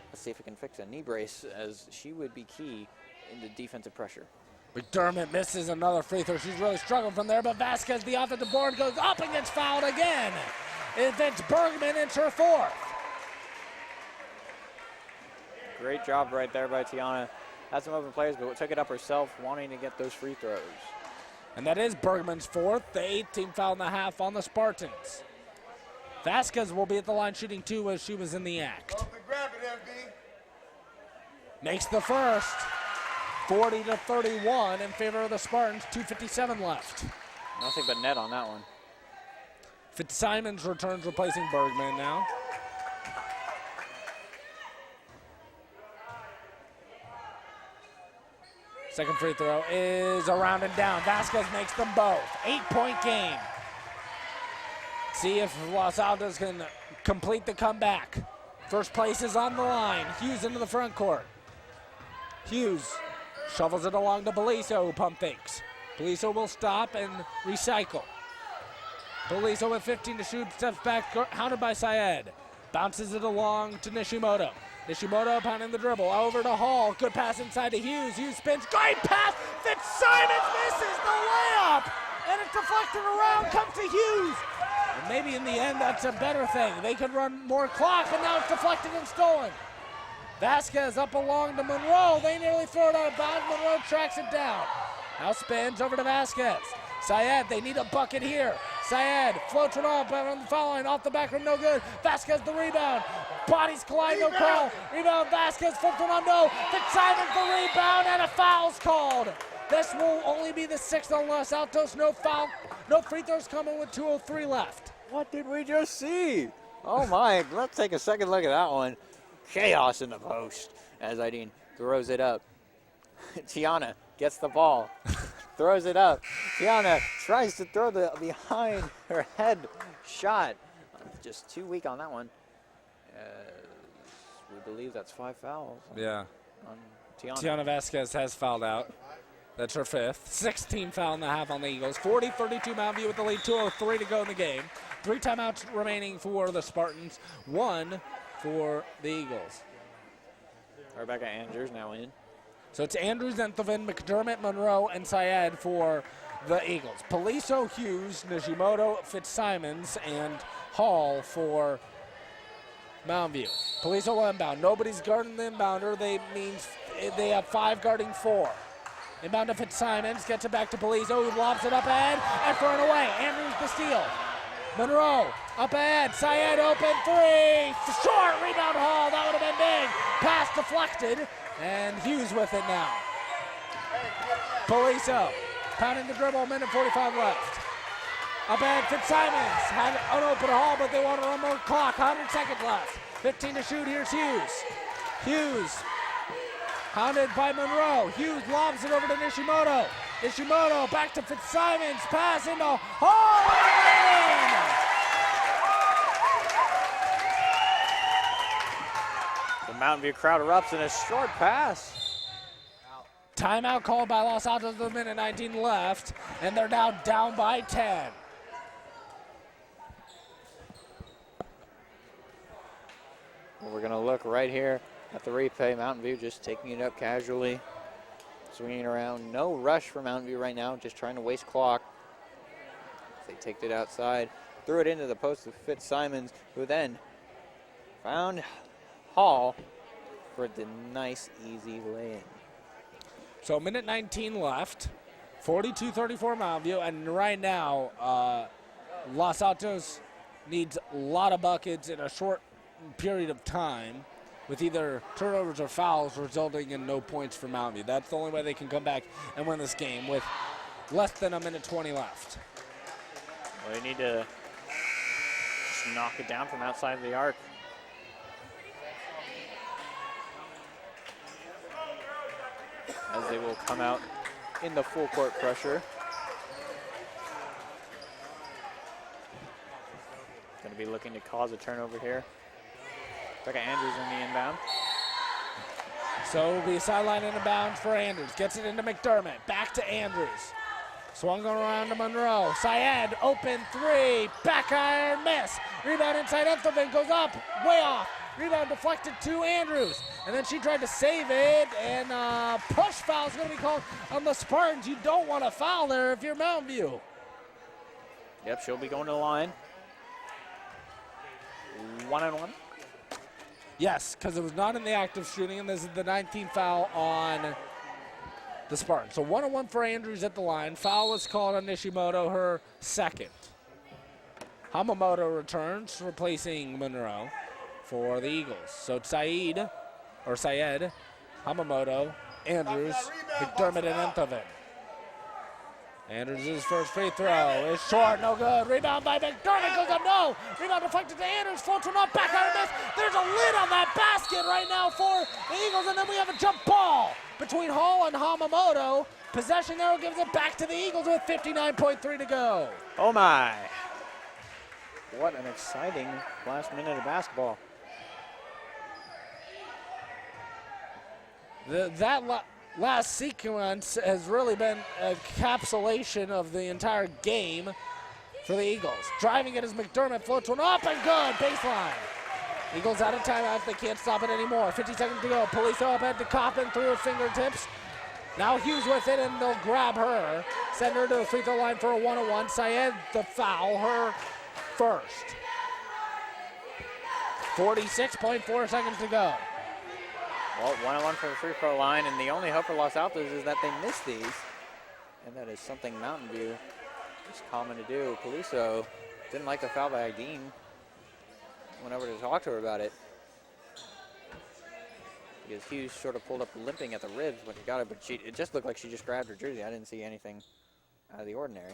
let's see if we can fix a knee brace, as she would be key in the defensive pressure. McDermott misses another free throw. She's really struggling from there, but Vasquez, the offensive board, goes up and gets fouled again. It's Bergman, it's her 4th. Great job right there by Tiana. Had some open players, but took it up herself, wanting to get those free throws. And that is Bergman's 4th, the 18th foul and a half on the Spartans. Vasquez will be at the line shooting 2 as she was in the act. Makes the first. 40-31 in favor of the Spartans, 2:57 left. Nothing but net on that one. Fitzsimons returns, replacing Bergman now. Second free throw is around and down. Vasquez makes them both. 8-point game. See if Los Altos can complete the comeback. First place is on the line. Hughes into the front court. Hughes shovels it along to Poliso, who pump fakes. Poliso will stop and recycle. Poliso with 15 to shoot, steps back, hounded by Syed. Bounces it along to Nishimoto. Nishimoto pounding the dribble, over to Hall. Good pass inside to Hughes. Hughes spins, great pass. Fitzsimons misses the layup. And it's deflected around, comes to Hughes. And maybe in the end, that's a better thing. They could run more clock, and now it's deflected and stolen. Vasquez up along to Monroe. They nearly throw it out of bounds. Monroe tracks it down. Now spins over to Vasquez. Syed, they need a bucket here. Syed floats it off on the foul line, off the back rim, no good. Vasquez the rebound. Bodies collide, no call. Rebound, Vasquez, flipped it on, no. Fitzsimons the rebound, and a foul's called. This will only be the 6th on Los Altos. No foul, no free throws coming with 2:03 left. What did we just see? Oh my, let's take a second look at that one. Chaos in the post as Aideen throws it up. Tiana gets the ball, throws it up. Tiana tries to throw the behind her head shot. Just too weak on that one. We believe that's 5 fouls. Yeah. On Tiana. Tiana Vasquez has fouled out. That's her 5th. 16 foul and a half on the Eagles. 40-32 Mountain View with the lead. 2:03 to go in the game. 3 timeouts remaining for the Spartans. 1 for the Eagles. Rebecca Andrews now in. So it's Andrews, Enthoven, McDermott, Monroe, and Syed for the Eagles. Paliso, Hughes, Nishimoto, Fitzsimons, and Hall for Mountain View. Paliso will inbound. Nobody's guarding the inbounder. They have 5 guarding 4. Inbound to Fitzsimons, gets it back to Paliso, who lobs it up ahead and thrown away. Andrews the steal. Monroe up ahead. Syed open 3. Short rebound Hall. That would have been big. Pass deflected. And Hughes with it now. Paliso pounding the dribble. 1:45 left. Up ahead, Fitzsimons had an open Hall, but they want to run more clock. 100 seconds left. 15 to shoot. Here's Hughes. Hughes hounded by Monroe. Hughes lobs it over to Nishimoto. Nishimoto back to Fitzsimons. Pass into Hall. The Mountain View crowd erupts in a short pass. Timeout called by Los Altos with 1:19 left, and they're now down by 10. Well, we're going to look right here at the replay. Mountain View just taking it up casually, swinging around. No rush for Mountain View right now, just trying to waste clock. They taked it outside, threw it into the post of Fitzsimons, who then found Hall for the nice, easy lay-in. So 1:19 left, 42-34 Mountain View, and right now Los Altos needs a lot of buckets in a short period of time, with either turnovers or fouls resulting in no points for Mountain View. That's the only way they can come back and win this game with less than 1:20 left. Well, they need to just knock it down from outside the arc. As they will come out in the full court pressure. Going to be looking to cause a turnover here. Becca Andrews in the inbound. So it'll be a sideline and a bound for Andrews. Gets it into McDermott. Back to Andrews. Swung around to Monroe. Syed, open 3. Back iron, miss. Rebound inside Enthoven, goes up, way off. Rebound deflected to Andrews. And then she tried to save it, and push foul is going to be called on the Spartans. You don't want to foul there if you're Mountain View. Yep, she'll be going to the line. 1-on-1. Yes, because it was not in the act of shooting, and this is the 19th foul on the Spartans. So 1-on-1 for Andrews at the line. Foul was called on Nishimoto, her 2nd. Hamamoto returns, replacing Monroe for the Eagles. So it's Syed, Hamamoto, Andrews, McDermott, and Enthoven. Andrews' first free throw is short, no good. Rebound by McDermott, goes up, no. Rebound deflected to Andrews, floats one up, back out of miss. There's a lid on that basket right now for the Eagles, and then we have a jump ball between Hall and Hamamoto. Possession arrow gives it back to the Eagles with 59.3 to go. Oh my. What an exciting last minute of basketball. Last sequence has really been a encapsulation of the entire game for the Eagles. Driving it as McDermott floats one up and good, baseline. Eagles out of timeout, they can't stop it anymore. 50 seconds to go, Paliso up ahead to Coppin through her fingertips. Now Hughes with it and they'll grab her. Send her to the free throw line for a 1-on-1. Syed the foul, her first. 46.4 seconds to go. Well, 1-on-1 for the free throw line, and the only hope for Los Altos is that they miss these. And that is something Mountain View is common to do. Poliso didn't like the foul by Dean. Went over to talk to her about it. Because Hughes sort of pulled up limping at the ribs when he got it, but it just looked like she just grabbed her jersey. I didn't see anything out of the ordinary.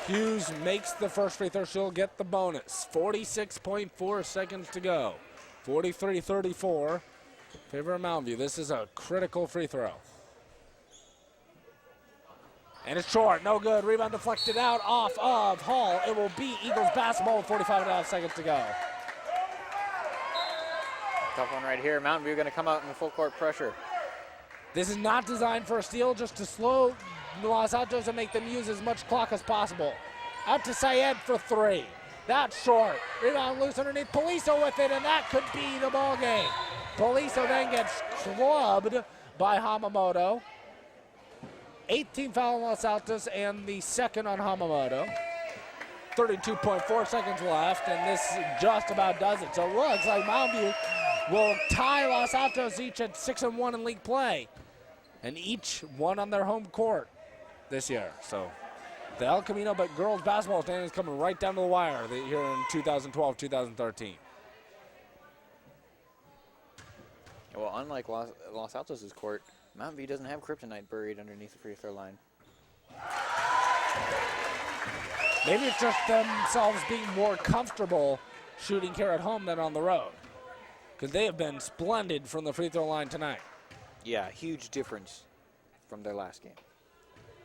Hughes makes the first free throw. She'll get the bonus. 46.4 seconds to go. 43-34. Favor of Mountain View. This is a critical free throw. And it's short. No good. Rebound deflected out off of Hall. It will be Eagles basketball with 45.5 seconds to go. Tough one right here. Mountain View going to come out in full court pressure. This is not designed for a steal, just to slow Los Altos and make them use as much clock as possible. Out to Syed for three. That's short. Rebound loose underneath. Poliso with it, and that could be the ball game. Poliso then gets clubbed by Hamamoto. 18 foul on Los Altos and the second on Hamamoto. 32.4 seconds left, and this just about does it. So it looks like Mountain View will tie Los Altos each at 6-1 in league play, and each one on their home court this year. So the El Camino but girls basketball standings coming right down to the wire here in 2012-2013. Well, unlike Los Altos' court, Mountain View doesn't have kryptonite buried underneath the free throw line. Maybe it's just themselves being more comfortable shooting here at home than on the road, because they have been splendid from the free throw line tonight. Yeah, huge difference from their last game.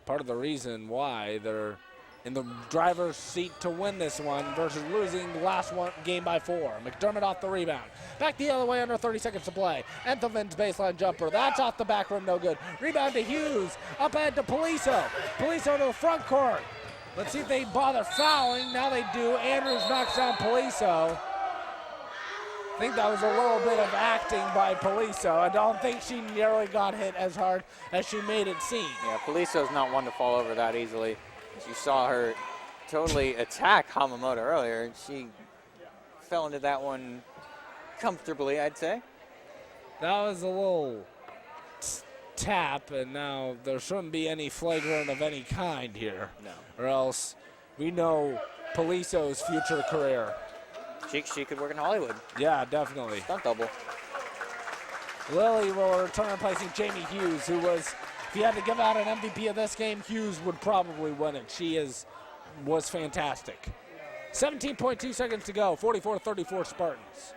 Part of the reason why they're in the driver's seat to win this one versus losing the last one game by 4. McDermott off the rebound. Back the other way under 30 seconds to play. Enthelman's baseline jumper. That's off the back rim, no good. Rebound to Hughes. Up ahead to Poliso. Poliso to the front court. Let's see if they bother fouling. Now they do. Andrews knocks down Poliso. I think that was a little bit of acting by Poliso. I don't think she nearly got hit as hard as she made it seem. Yeah, Poliso's not one to fall over that easily. You saw her totally attack Hamamoto earlier, and she fell into that one comfortably, I'd say. That was a little tap, and now there shouldn't be any flagrant of any kind here. No. Or else we know Poliso's future career. She could work in Hollywood. Yeah, definitely. Stunt double. Lily will return replacing Jamie Hughes, who was, if he had to give out an MVP of this game, Hughes would probably win it. She was fantastic. 17.2 seconds to go, 44-34 Spartans.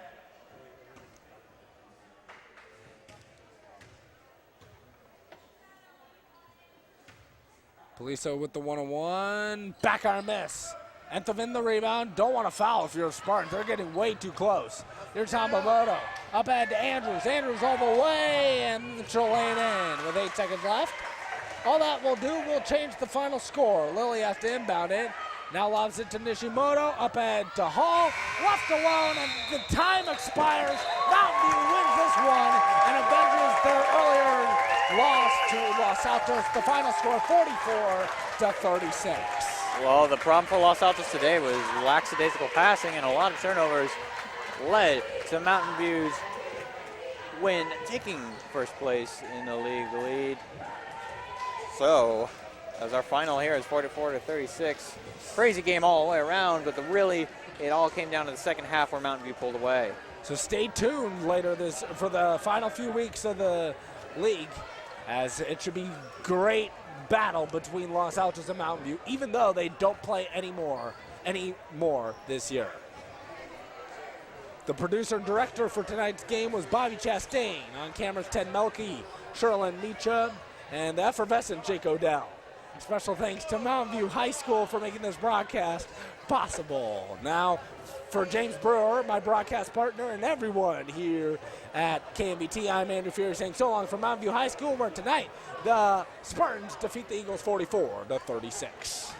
Poliso with the one-on-one, back iron miss. Enthelman the rebound, don't want to foul if you're a Spartan. They're getting way too close. Here's Hamamoto, up ahead to Andrews. Andrews all the way, and she'll lay it in with 8 seconds left. All that will do will change the final score. Lily has to inbound it. Now lobs it to Nishimoto, up ahead to Hall. Left alone, and the time expires. Mountain View wins this one and avenges their earlier loss to Los Altos. The final score, 44-36. Well, the problem for Los Altos today was lackadaisical passing, and a lot of turnovers led to Mountain View's win, taking first place in the league lead. So, as our final here is 44-36. Crazy game all the way around, but really, it all came down to the second half where Mountain View pulled away. So stay tuned later for the final few weeks of the league, as it should be great battle between Los Altos and Mountain View, even though they don't play anymore this year. The producer and director for tonight's game was Bobby Chastain. On cameras, Ted Melke, Sherlyn Nietzsche, and the effervescent Jake Odell. Special thanks to Mountain View High School for making this broadcast possible. Now, for James Brewer, my broadcast partner, and everyone here at KMVT, I'm Andrew Fury saying so long from Mountain View High School, where tonight the Spartans defeat the Eagles 44-36.